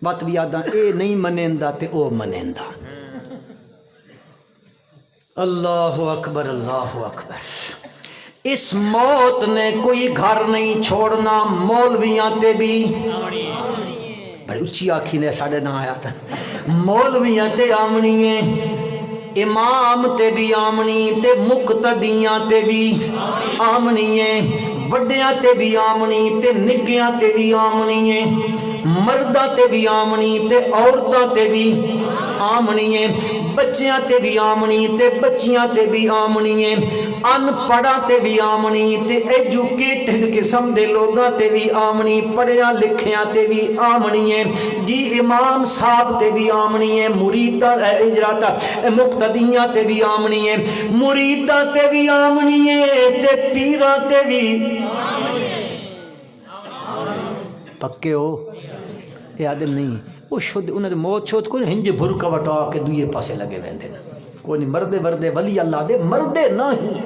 بات بھی آدھاں اے نہیں منیندہ تے او منیندہ اللہ اکبر اللہ اکبر اس موت نے کوئی گھر نہیں چھوڑنا مولویاں تے بھی بڑی اچھی آنکھی نے ساڑھے نہ آیا تھا مولویاں تے آمنی ہیں امام تے بھی آمنی تے مقتدیاں تے بھی آمنی ہیں وڈیاں تے بھی آمنی تے نکیاں تے بھی آمنی ہیں مردہ تے بھی آمنی تے عورتاں تے بھی آمنی ہیں بچیاں تے بھی آمنی تے بچیاں تے بھی آمنی ہیں ان پڑھا تے بھی آمنی تے ایجوکیٹڈ قسم دے لوگاں تے بھی آمنی پڑھیا لکھیاں تے بھی آمنی ہیں جی امام صاحب تے بھی آمنی ہیں مریدہ اجراتا مقتدیاں تے بھی آمنی ہیں مریدہ تے بھی آمنی ہیں تے پیرہ تے بھی پکے ہو یاد نہیں وہ شد انہوں نے موت شد کو ہنج بھرکا وٹا کے دوئے پاسے لگے ویندے کوئی نہیں مردے ولی اللہ دے مردے نہیں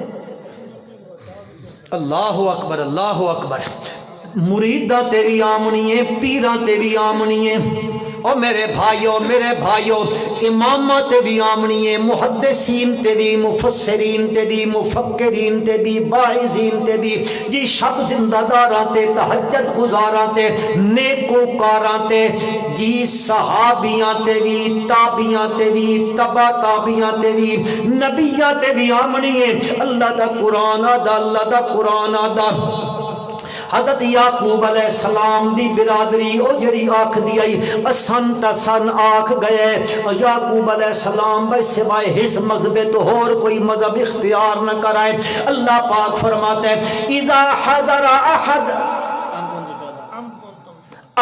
اللہ اکبر مریدہ تے بھی آمنی ہے پیرہ تے بھی آمنی ہے او میرے بھائیو امامہ تے بھی آمنی ہے، محدثین تے بھی، مفسرین تے بھی، مفکرین تے بھی، باعثین تے بھی، جی شب زندہ داراں تے، تہجد گزاراں تے، نیکوکاراں تے، جی صحابیاں تے بھی، تابعیاں تے بھی، تبع تابعیاں تے بھی، نبیاں تے بھی آمنی ہے۔ اللہ دا قرآن آدھا، اللہ دا قرآن آدھا۔ حضرت یعقوب علیہ السلام دی برادری او جڑی آکھ دی آئی اسن تسن آکھ گئے، یعقوب علیہ السلام بھائی سوائے ہس مذہب تو اور کوئی مذہب اختیار نہ کرائے۔ اللہ پاک فرماتے ہیں اذا حضر احد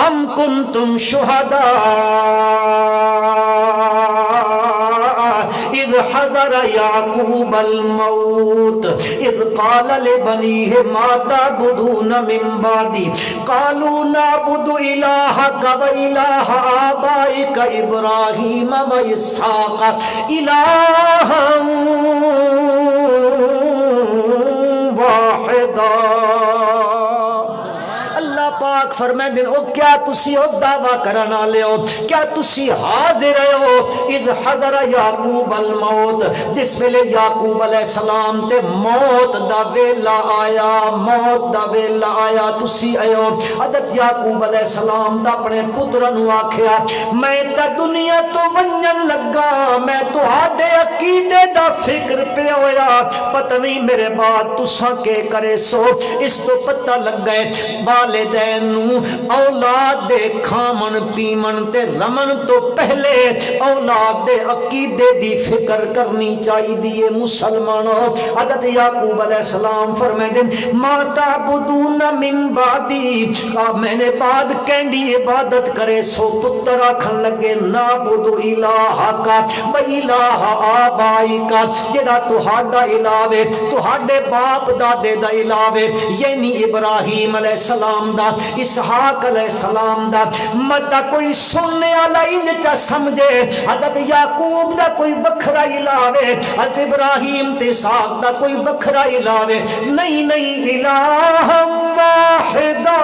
ام کنتم شہداء اذ حضر یعقوب الموت اذ قال لبنیہ ما تعبدون من بعدی قالوا نعبد الہک و الہ آبائک ابراہیم و اسحاق الہا واحدا۔ پاک فرمائیں دن او کیا تسی او دعویٰ کرنا لے ہو، کیا تسی حاضر ہو اذ حضر یعقوب الموت، جس ویلے یعقوب علیہ السلام تے موت دا ویلا آیا، موت دا ویلا آیا تسی آئے حضرت یعقوب علیہ السلام دا اپنے پترنو آکھیا میں تا دنیا تو ونجن لگا، میں تو آڈے عقیدے دا فکر پہ ہویا، پتہ نہیں میرے بعد تساں کے کرے سو۔ اس تو پتہ لگ گئے والدین اولاد دے کھامن پیمن تے رمن تو پہلے اولاد دے عقیدے دی فکر کرنی چاہی دیئے مسلمانوں۔ حضرت یعقوب علیہ السلام فرمائے دن ما تعبدون من بعدی، میں نے بعد کینڈی عبادت کرے سو پتر آکھن لگے نعبد الہا کا و الہ آبائی کا، جڑا تہاڈا الہوے تہاڈے باپ دادے دا الہوے، یعنی ابراہیم علیہ السلام دا، اسحاق علیہ السلام دا، متا کوئی سننے والا انچا سمجھے حضرت یعقوب دا کوئی بکھرا الہوے، حضرت ابراہیم تے اسحاق دا کوئی بکھرا الہوے، نہیں نہیں الہ واحدہ،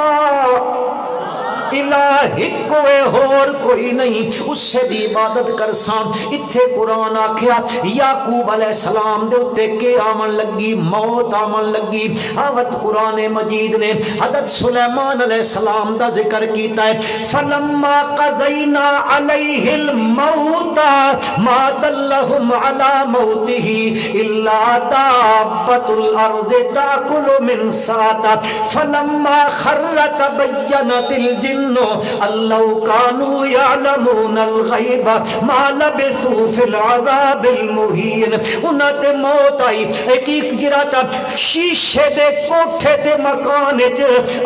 الہ کوئی اور کوئی نہیں، اس سے بھی عبادت کرساں۔ اتھے قرآن آکھیا یعقوب علیہ السلام دے اتے کے آمن لگی، موت آمن لگی۔ آوت قرآن مجید نے حضرت سلیمان علیہ السلام دا ذکر کیتا ہے فلما قضینا علیہ الموت ما دلہم علی موتہ الا دابۃ الارض تاکل من ساتا فلما خر تبینت الجن اللہ کانوا یعلمون الغیب ما لبثوا فی العذاب المہین۔ انہاں تے موت آئی، ایک جرا تا شیشے دے کوٹھے دے مکان وچ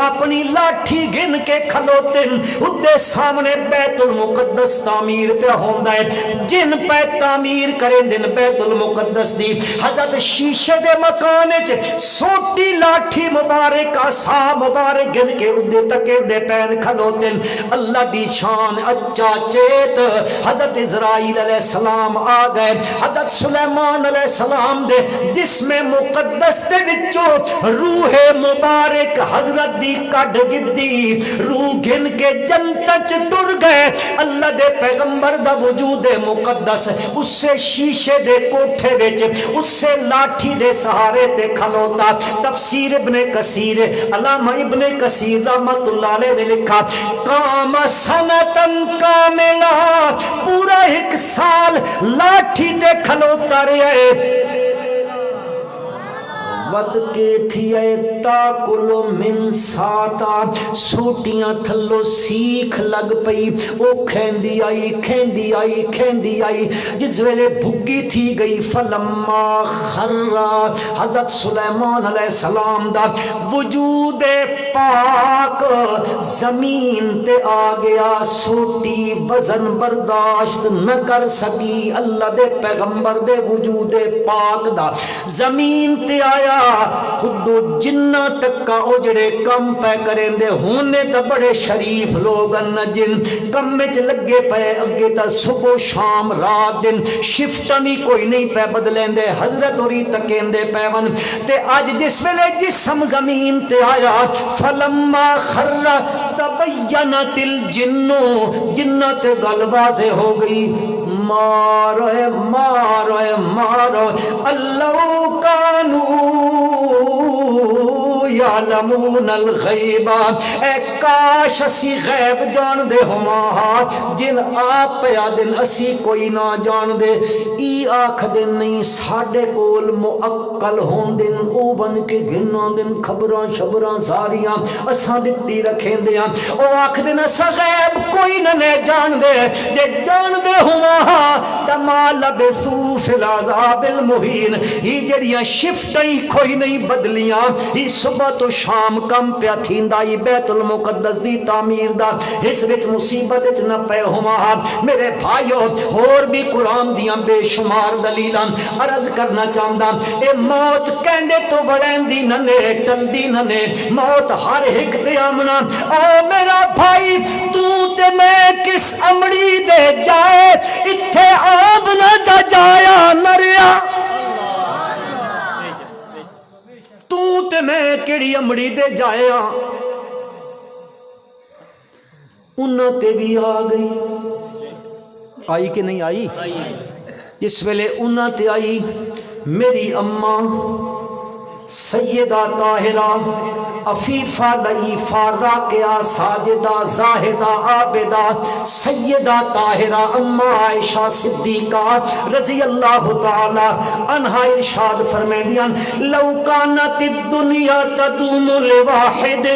اپنی لاٹھی گن کے کھلوتے، اودے سامنے بیت المقدس تعمیر پہ ہوندا ہے، جن پہ تعمیر کریں دن بیت المقدس دی، حضرت شیشے دے مکان وچ سوٹی لاٹھی مبارک عصا مبارک گن کے اودے تکے دے پین کھلوتے۔ اللہ دی شان اچا چیت حضرت اسرائیل علیہ السلام آ گئے، حضرت سلیمان علیہ السلام دے جسم مقدس دے وچوں روح مبارک حضرت دی کڈ گدی، روح گن کے جنت ٹر گئے۔ اللہ دے پیغمبر دا وجود مقدس اس سے شیشے دے کوٹھے وچ اس سے لاٹھی دے سہارے تے کھلوتا۔ تفسیر ابن کثیر علامہ ابن کثیر رحمۃ اللہ علیہ نے لکھا قام سنتن کاملہ، پورا ایک سال لاٹھی تے کھلوتا رہے۔ ود کے تھیے تاکل من ساتا، سوٹیاں تھلو سیکھ لگ پئی، او کھیندی آئی کھیندی آئی کھیندی آئی، جس ویلے بھگی تھی گئی فلما خرا، حضرت سلیمان علیہ السلام دا وجود پاک زمین تے آ گیا، سوٹی وزن برداشت نہ کر سکی، اللہ دے پیغمبر دے وجود پاک دا زمین تے آیا خود جنہ تک کا او جڑے کم پہ کریں دے ہونے تا بڑے شریف لوگ ان جن کم میں لگے پہ اگے تا صبح شام رات دن شفٹاں بھی کوئی نہیں پہ بدلیں دے حضرت ہوری تکیں دے پہ ون تے آج جس ویلے جسم زمین تے آیا فلما خر تبینت الجنو جنت گل واضح ہو گئی مارو مارو مارو اللہ کانو یعلمون الغیب اے کاش اسی غیب جان دے ہما جن آپ پیا دن اسی کوئی نہ جان دے ای آکھ دن نہیں ساڑے کول معقل ہون دن او بن کے گھنا دن خبراں شبراں ساریاں اساں دتی رکھیں دیاں او آکھ دن اسا غیب کوئی نہ جان دے جے جان دے ہما تما لبسو فی العذاب المہین ہی جڑیاں شفٹیں کوئی نہیں بدلیاں ہی صبح تو شام کم پیا تھیندائی بیت المقدس دی تعمیر دا اس وچ مصیبت وچ نہ پے ہوا میرے بھائیو اور بھی قرآن دیاں بے شمار دلیلاں عرض کرنا چاہندا اے موت کہندے تو بڑین دی ننے ٹل دی ننے موت ہر ایک تے آمنا او میرا بھائی تو تے میں کس امڑی دے جائے اتھے آب نہ دا جایا نریا تو تے میں کیڑی امڑی دے جایا انہاں تے بھی آ گئی آئی کہ نہیں آئی اس ویلے انہاں تے آئی میری اماں سیدہ طاہرہ عفیفہ لئیفہ راکعہ ساجدہ زاہدہ عابدہ سیدہ طاہرہ اماں عائشہ صدیقہ رضی اللہ تعالی عنہا ارشاد فرمائیں لو کانت الدنیا تدوم لواحد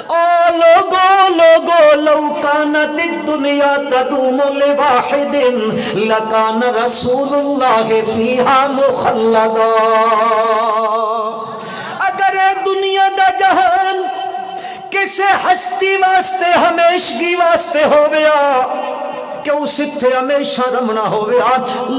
او لوگو لو کانت الدنیا تدوم لواحد لکان رسول اللہ فیہا مخلدا اگر دنیا دا جہان کسے ہستی واسطے ہمیشگی واسطے ہو گیا کہ اس اتھے ہمیشہ رمنا ہوئے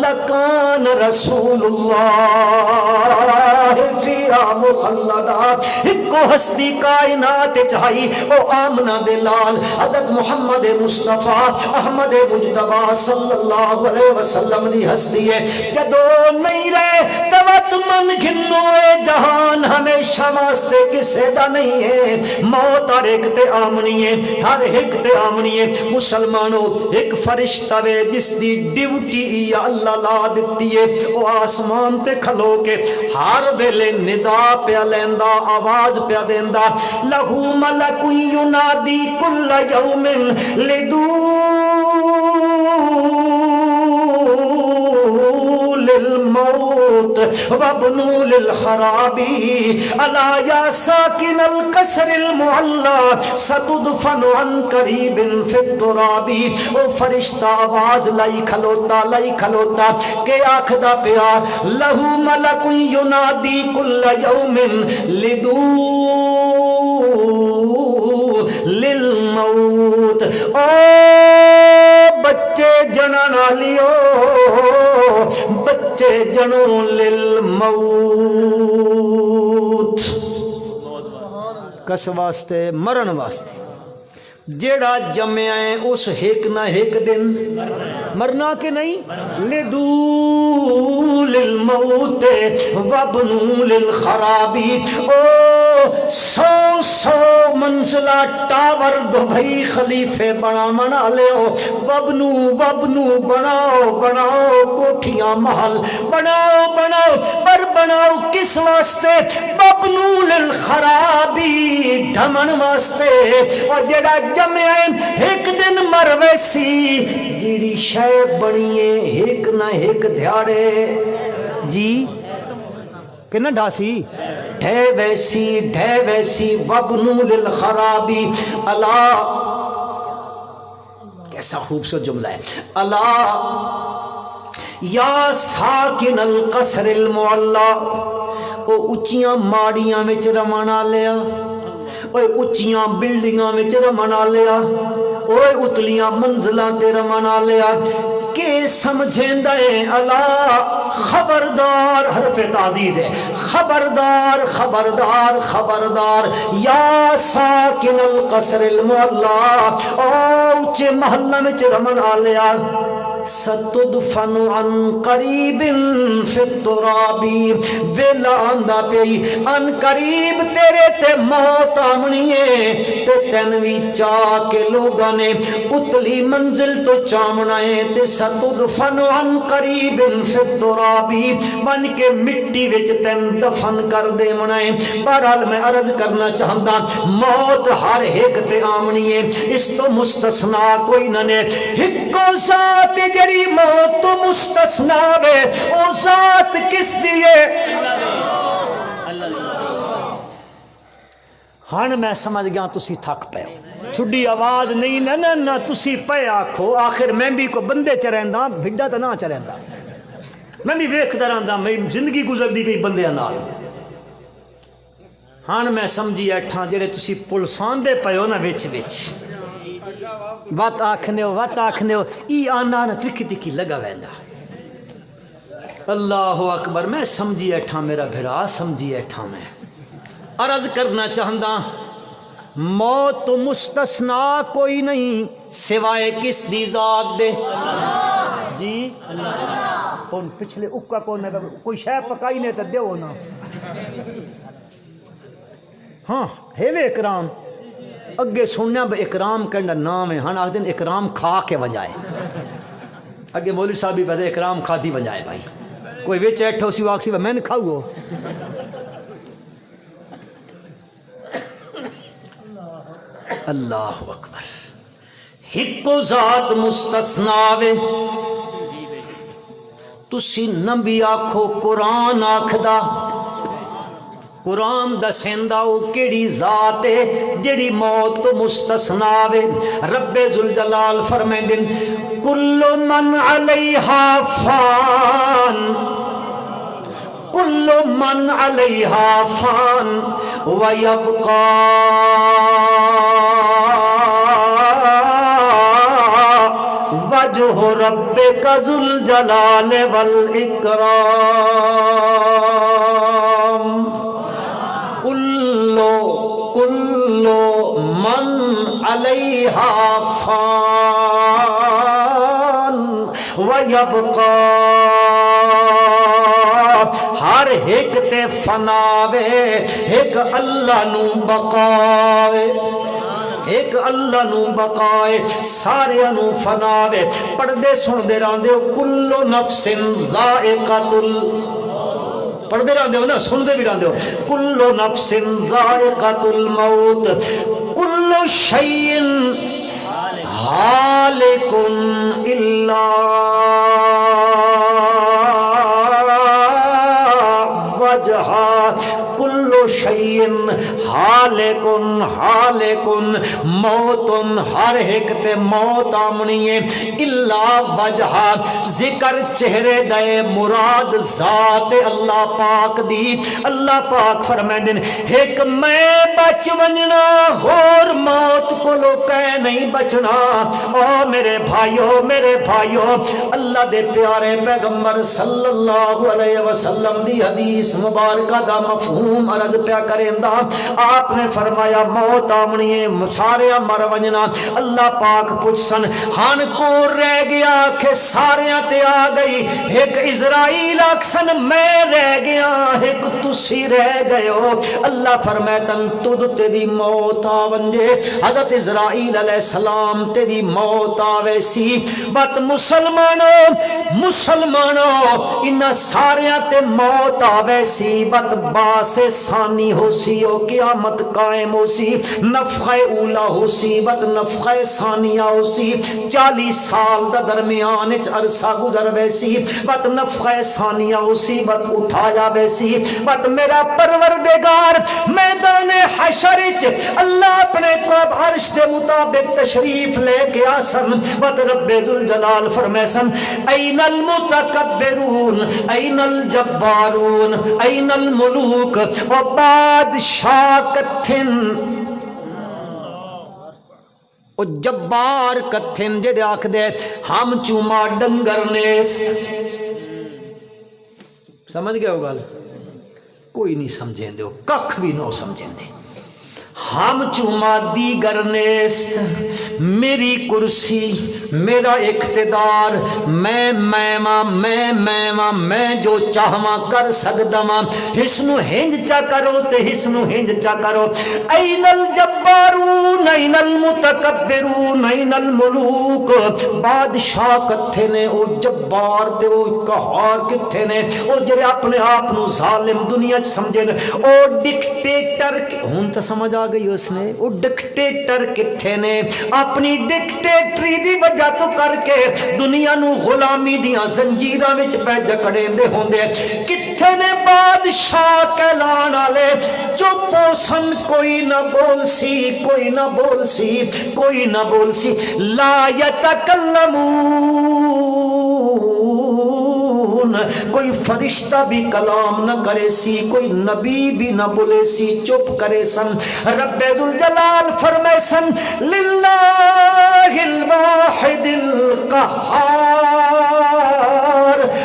لکان رسول اللہ فیہا مخلدا ایک کو ہستی کائنات چاہی او آمنہ دلال حضرت محمد مصطفیٰ احمد مجتبہ صلی اللہ علیہ وسلم دی ہستی ہے جدو نہیں رہے توت من گھنوئے جہان ہمیشہ واسطے کسے دا نہیں ہے موت ہر ایک تے آمنی ہے ہر ایک تے آمنی ہے مسلمانوں ایک فرشتہ وے جس دی ڈیوٹی یا اللہ لا دیتی ہے او آسمان تے کھلو کے ہر ویلے ندا پیا لیندا آواز پیا دیندا لہو ملک ینادی کل یوم للموت وابنو للخرابی الا یا ساکن القصر المعلا ستدفن عن قریب فی الترابی او فرشتہ آواز لائی کھلوتا کہ آکھدا پیا لہو ملک ینادی کل یوم للموت او بچے جنن والیو بچے جنوں للموت کس واسطے مرن واسطے جیڑا جمعہ ہے اس ایک نہ ایک دن مرنا کے نہیں لدو للموت وابنو للخرابی او سو منزلہ ٹاور دبئی خلیفے بنا منا لے ہو وابنو بناؤ کوٹھیاں محل بناؤ پر بناؤ کس واسطے وابنو للخرابی ڈھمن واسطے اور جیڑا جمعین ایک دن مرویسی جیڑی شے بنیے ایک نہ ایک دھیاڑے جی کہ نہ ڈھاسی ڈھے ویسی وابنو للخرابی اللہ کیسا خوبصورت جملہ ہے اللہ یا ساکن القصر المعلا او اچیاں ماڑیاں میں رمانا لیا اوے اچیاں بلڈنگاں وچ رمنا لیا اوے اتلیاں منزلاں تے رمن والیا کہ سمجھیندا ہے اللہ خبردار، حرف تعزیز ہے، خبردار خبردار خبردار، یا ساکن القصر المعلا، او اونچے محلہ وچ رمن والیا ستدفن عن قریب فی التراب، ویلا آندا پئی ان قریب تیرے تے موت آمنی ہے تے تین وی چاہ کے لوگاں نے اتلی منزل تو چامنا ہے تے ستدفن عن قریب فی التراب، بن کے مٹی وچ تین دفن کر دے منائے۔ بہرحال میں عرض کرنا چاہتا موت ہر ایک تے آمنی ہے، اس تو مستثنا کوئی نہ نے، ہکو ذات جڑی موت تو مستثنا ہے، او ذات کس دیئے؟ ہن میں سمجھ گیا تسی تھک پے چھڈی آواز نہیں نہ نہ تسی پے آکھو، آخر میں بھی کو بندے چریندا بھڈا تے نہ چریندا، میں بھی ویکھدا رہندا میں زندگی گزردی پئی بندیاں نال۔ ہن میں سمجھی اٹھاں جڑے تسی پل ساندے پے ہو نا وچ وچ وات آکھنے ہو ای آنا نہ ترکی ترکی لگا ویندا۔ اللہ اکبر، میں سمجھی اٹھاں میرا بھرا سمجھی اٹھاں، میں عرض کرنا چاہتا موت تو مستثنا کوئی نہیں سوائے کس دی ذات دے؟ جی کون پچھلے اکا کون ہے کوئی شے پکائی نہیں تے دیو نا، ہاں ہے وے اکرام اگے سننا با اکرام کرنا نام ہے، ہن آخ دن اکرام کھا کے بجائے، اگے مولوی صاحب بھی بجائے اکرام کھا دی بجائے، بھائی کوئی وچ ایٹھو سی واقسی میں نے کھاؤ۔ اللہ اکبر، ہکو ذات مستثنا وے، تسی نبی آکھو قرآن آکھدا، قرآن دسیندا او کیڑی ذات ہے جڑی موت تو مستثنا وے۔ رب ذوالجلال فرمیندن کل من علیہا فان، کل من علیہا فان ویبقا وجہ ربک ذوالجلال والاکرام، کل من علیہا فان ویبقا، ہر ایک تے فناوے ایک اللہ نو بقاوے، ایک اللہ نو بقائے سارے نو فناوے۔ پڑھدے سن دے راندے ہو کل نفس ذائقۃ پڑھدے راندے ہو نا سن دے بھی راندے ہو کل نفس ذائقۃ الموت کل شیء ہالک الا وجہہ، کل شیء ہالک ہالک موت، ہر ایک تے موت آمنی ہے الا وجہ، ذکر چہرے دے مراد ذات اللہ پاک دی۔ اللہ پاک فرمیندن ایک میں بچ ونجنا غور موت کو لوکے نہیں بچنا۔ او میرے بھائیو اللہ دے پیارے پیغمبر صلی اللہ علیہ وسلم دی حدیث مبارکہ دا مفہوم عرض پیا کریندا، آپ نے فرمایا موت آمنی ہے سارے مر ونجنا۔ اللہ پاک پوچھسن ہن کو رہ گیا کہ سارے تے آ گئی، ایک اسرائیل آکسن میں رہ گیا ایک تسی رہ گئے ہو۔ اللہ فرمائتن تد تیری موت آونجے، حضرت اسرائیل علیہ السلام تیری موت آوے سی۔ بات مسلمانوں انہا سارے تے موت آوے سی، بات باس ثانی ہو سی او قیامت قائم ہو سی، نفخہ اولا ہو سی بات نفخہ ثانیہ ہو سی، 40 سال دا درمیان اچ عرصہ گزر ویسی، بات نفخہ ثانیہ ہو سی بات اٹھایا ویسی، بات میرا پروردگار میدان حشر اچ اللہ اپنے قرب عرش دے مطابق تشریف لے کے آسن، بات رب ذوالجلال فرمیسن این المتکبرون این الجبارون این الملوک و بادشاہ کتھن۔ او جبار کتھن جڑے آکھ دے ہم چوما ڈنگر نیس، سمجھ گئے ہو گل؟ کوئی نہیں سمجھیں دے، ککھ بھی نہ سمجھیں دے. ہم چوما دیگر نیست، میری کرسی میرا اقتدار، میں جو چاہواں کر سکدا واں. حسنو ہنج چا کرو تے حسنو ہنج چا کرو. این الجبارون این المتکبرون این الملوک، بادشاہ کتھے نے؟ او جبار تے او قہار کتھے نے؟ او جڑے اپنے آپ نو ظالم دنیا چ سمجھے نے. او ڈکٹیٹر ہن تے سمجھ آ گئی اس نے. وہ ڈکٹیٹر کتھے نے؟ اپنی ڈکٹیٹری دی وجہ تو کر کے دنیا نو غلامی دیاں زنجیراں وچ پہ جکڑے دے ہوندے. کتھے نے بادشاہ کہلان والے؟ چپ ہو سن، کوئی نہ بول سی، کوئی نہ بول سی، کوئی نہ بول سی. لا یتکلمون، کوئی فرشتہ بھی کلام نہ کرے سی، کوئی نبی بھی نہ بولے سی، چپ کرے سن. رب ذوالجلال فرمائے سن للہ الواحد القہار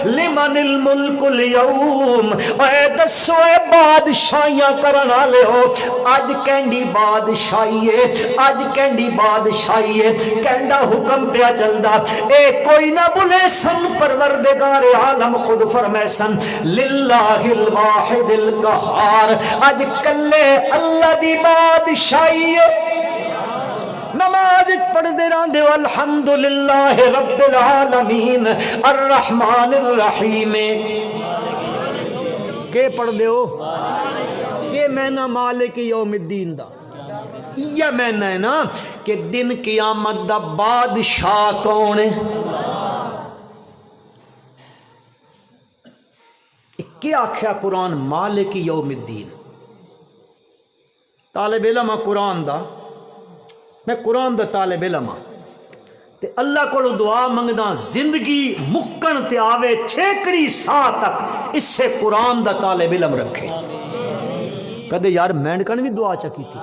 لمن الملک اليوم. اے دسو اے بادشاہیاں کرن والے ہو، اج کینڈی بادشاہی ہے، اج کینڈی بادشاہی ہے، کینڈا حکم پیا چلدا. اے کوئی نہ بولے سن. پروردگار عالم خود فرمائے سن للہ الواحد القہار، اج کلے اللہ دی بادشاہی ہے. نماز پڑھ دے رہندے الحمدللہ رب العالمین الرحمن الرحیم. کہ پڑھ دے ہو؟ یہ مہینہ مالک یوم الدین دا، یہ مہینہ ہے نا کہ دن قیامت دا بادشاہ کون ہے؟ کیا آکھیا قرآن؟ مالک یوم الدین. طالب علم قرآن دا، میں قرآن دا طالب علم ہاں تے اللہ کو دعا منگدا زندگی مکن تے آوے چھیکڑی سا تک اس سے قرآن دا طالب علم رکھے. کدے یار مینڈکن بھی دعا چکی تھی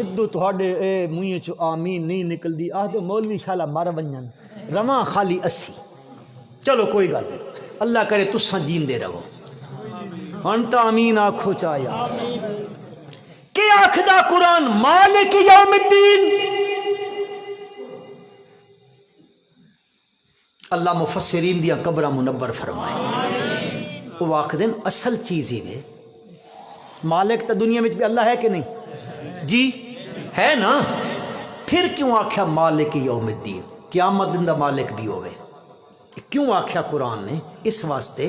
ادو تھوڑے اے منہ چو آمین نہیں نکل دی. آہ تو مولوی شالا مر ونجن رواں خالی 80. چلو کوئی گل نہیں، اللہ کرے تساں جیندے رہو. انت آمین آکھو چاہیا. کہ آخدا قرآن مالک یوم الدین. اللہ مفسرین دیا قبرہ منبر فرمائے. وہ آخدن اصل چیز ہی میں مالک تا دنیا میں بھی اللہ ہے کہ نہیں؟ جی ہے نا. پھر کیوں آکھیا مالک یوم الدین؟ قیامت دن دا مالک بھی ہوئے. کیوں آکھیا قرآن نے؟ اس واسطے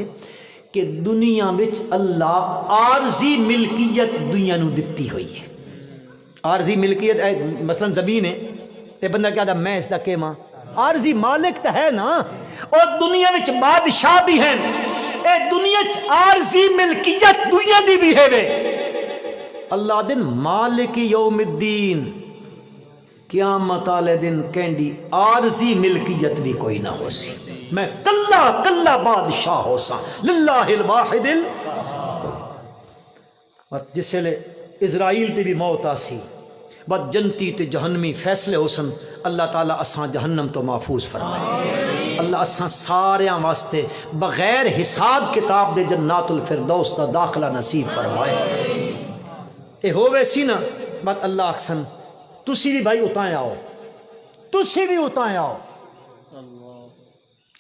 کہ دنیا وچ اللہ عارضی ملکیت دنیا نو دتی ہوئی ہے. عارضی ملکیت مثلا زمین ہے، تے بندہ کہتا میں اس دا کہ ماں عارضی مالک تو ہے نا. اور دنیا وچ بادشاہ بھی ہیں، اے دنیا وچ عارضی ملکیت دنیا دی بھی ہے. اللہ دن مالک یوم الدین، قیامت والے دن کینڈی عارضی ملکیت بھی کوئی نہ ہو سی. میں کلا کلا بادشاہ ہو سا للہ الواحد اور جس لے اسرائیل تے بھی موت آسی بد جنتی تے جہنمی فیصلے ہو سن. اللہ تعالیٰ اساں جہنم تو محفوظ فرمائے. اللہ اساں ساریاں واسطے بغیر حساب کتاب دے جنات الفردوس دا داخلہ نصیب فرمائے. اے ہووے سی نا بات اللہ اکسن تسی بھی بھائی اتائیں آؤ، تسی بھی اتائیں آؤ.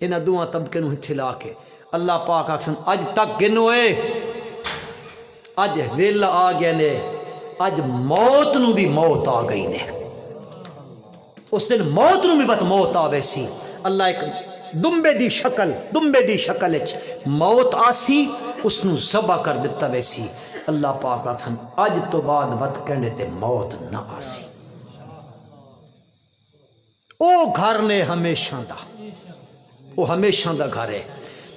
انہاں دعا طبقے نو ہتھلا کے اللہ پاک آکسن اج تک گنوئے، اج ویلا آ گیا نے، اج موت نو بھی موت آ گئی نے. اس دن موت نو بھی بت موت آوے سی. اللہ ایک دمبے دی شکل اچ موت آسی، اس نو ذبح کر دیتا ویسی. اللہ پاک آکسن اج تو بعد بت کہنے تے موت نہ آسی. او گھر نے ہمیشہ دا، وہ ہمیشہ دا گھر ہے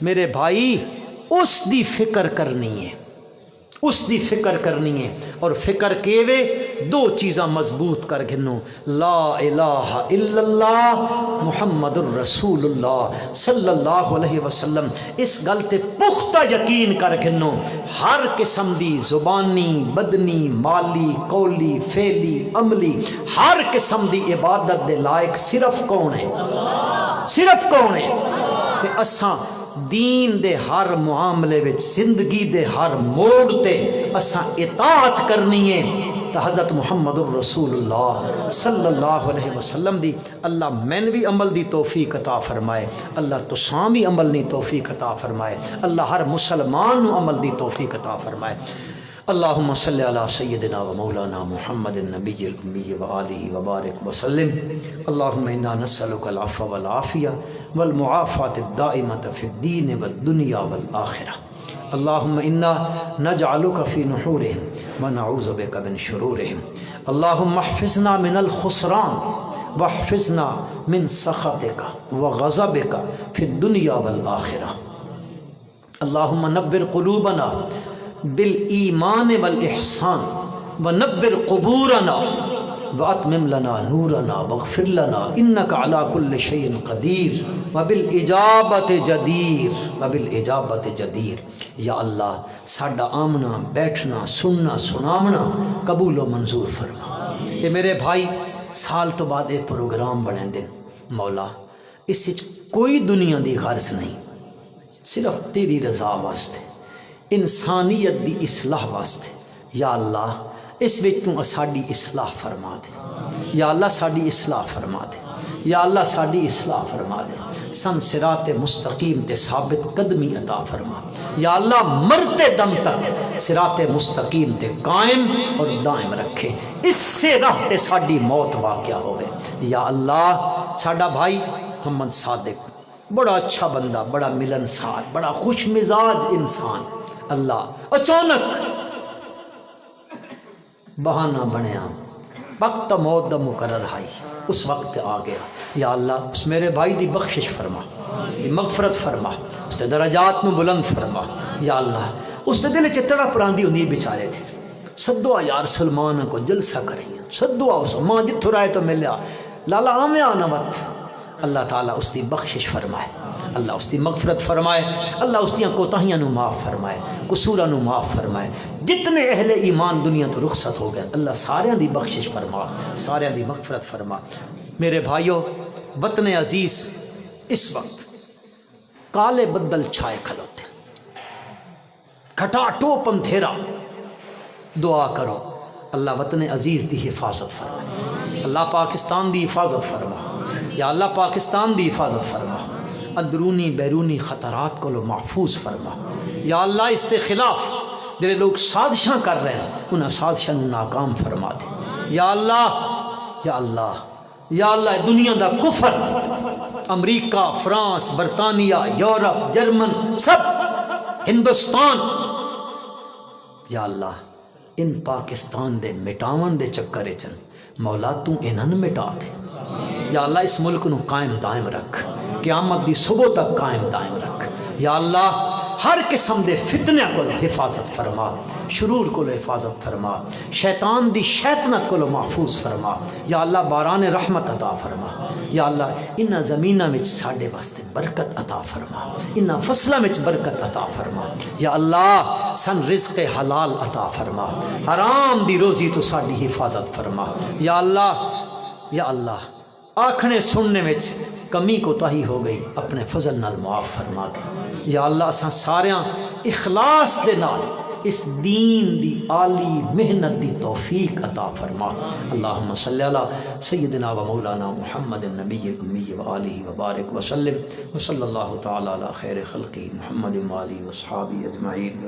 میرے بھائی. اس دی فکر کرنی ہے، اس دی فکر کرنی ہے. اور فکر کیوے؟ دو چیزاں مضبوط کر گھنو، لا الہ الا اللہ محمد الرسول اللہ صلی اللہ علیہ وسلم، اس گل تے پختہ یقین کر گھنو، ہر قسم دی زبانی، بدنی، مالی، قولی، فعلی، عملی، ہر قسم دی عبادت دے لائق صرف کون ہے؟ صرف کون ہے؟ تے اساں دین دے ہر معاملے وچ، زندگی دے ہر موڑ تے اساں اطاعت کرنی ہے تو حضرت محمد الرسول اللہ صلی اللہ علیہ وسلم دی۔ اللہ مین بھی عمل دی توفیق عطا فرمائے، اللہ تساں بھی عمل دی توفیق عطا فرمائے، اللہ ہر مسلمان نو عمل دی توفیق عطا فرمائے۔ اللہم صلی علی سیدنا و مولانا محمد النبی الامی و آلہ وبارک وسلم۔ اللہم انا نسألک العفو والعافیہ والمعافات الدائمۃ فی الدین والدنیا والآخرہ۔ اللہم انا نجعلک فی نحورہم ونعوذ بک من شرورہم۔ اللہم احفظنا من الخسران واحفظنا من سخطک وغضبک فی الدنیا والآخرہ۔ اللہم نبر قلوبنا بالایمان والاحسان ونبر قبورنا واتمم لنا نورنا واغفر لنا انک علی کل شیء قدیر وبالاجابۃ جدیر وبالاجابۃ جدیر۔ یا اللہ ساڈا آمنا، بیٹھنا، سننا، سناونا قبول و منظور فرما۔ تے میرے بھائی سال تو بعد ایک پروگرام بنے دن مولا، اس وچ کوئی دنیا دی غرض نہیں، صرف تیری رضا واسطے، انسانیت دی اصلاح واسطے۔ یا اللہ اس وچ تو ساڈی اصلاح فرما دے، یا اللہ ساڈی اصلاح فرما دے، یا اللہ ساڈی اصلاح فرما دے، سن صراط مستقیم تے ثابت قدمی عطا فرما۔ یا اللہ مرتے دم تک صراط مستقیم تے قائم اور دائم رکھے، اس سے راہ تے ساڈی موت واقعہ ہوئے۔ یا اللہ ساڈا بھائی محمد صادق بڑا اچھا بندہ، بڑا ملنسار، بڑا خوش مزاج انسان، اللہ اچانک بہانہ بنیا، وقت موت دا مقرر آئی، اس وقت آ گیا۔ یا اللہ اس میرے بھائی دی بخشش فرما، اس دی مغفرت فرما، اس دے درجات نو بلند فرما۔ یا اللہ اس دے دل چتڑا پراندی ہونی بیچارے تھی، سدوا یار سلمان کو جلسہ کریں، سدوا اس ماں جتھو رائے تو ملیا لالا آمیں آنا وقت۔ اللہ تعالیٰ اس دی بخشش فرمائے، اللہ اس دی مغفرت فرمائے، اللہ اس دیاں کوتاہیاں نو معاف فرمائے، قصوراں نو معاف فرمائے۔ جتنے اہل ایمان دنیا تو رخصت ہو گئے اللہ ساریاں دی بخشش فرما، ساریاں دی مغفرت فرما۔ میرے بھائیو وطن عزیز اس وقت کالے بدل چھائے کھلوتے، کھٹا ٹوپ اندھیرا، دعا کرو اللہ وطن عزیز دی حفاظت فرما، اللہ پاکستان دی حفاظت فرما، یا اللہ پاکستان دی حفاظت فرما، اندرونی بیرونی خطرات کو لو محفوظ فرما۔ یا اللہ اس کے خلاف جڑے لوگ سازشاں کر رہے ہیں انہاں سازشاں نو ناکام فرما دے۔ یا اللہ یا اللہ یا اللہ دنیا دا کفر، امریکہ، فرانس، برطانیہ، یورپ، جرمن، سب ہندوستان، یا اللہ ان پاکستان دے مٹاون دے چکر چن مولا تو انہاں مٹا دے۔ یا اللہ اس ملک نو قائم دائم رکھ، قیامت دی صبح تک قائم دائم رکھ۔ یا اللہ ہر قسم دے فتنے کو حفاظت فرما، شرور کو حفاظت فرما، شیطان دی شیطنت کو محفوظ فرما۔ یا اللہ باران رحمت عطا فرما۔ یا اللہ انہاں زمیناں وچ ساڈے واسطے برکت عطا فرما، انہاں فصلاں وچ برکت عطا فرما۔ یا اللہ سن رزق حلال عطا فرما، حرام دی روزی تو ساڈی حفاظت فرما۔ یا اللہ آکھنے سننے وچ کمی کوتاہی ہو گئی اپنے فضل نال معاف فرما دے۔ یا اللہ اساں ساریاں اخلاص دے نال اس دین دی عالی محنت دی توفیق عطا فرما۔ اللہم صلی علی سیدنا و مولانا محمد النبی الامی و آلہ وبارک وسلم، وصلی اللہ تعالی علی خیر خلقی محمد و آلہ و اصحابہ اجمعین۔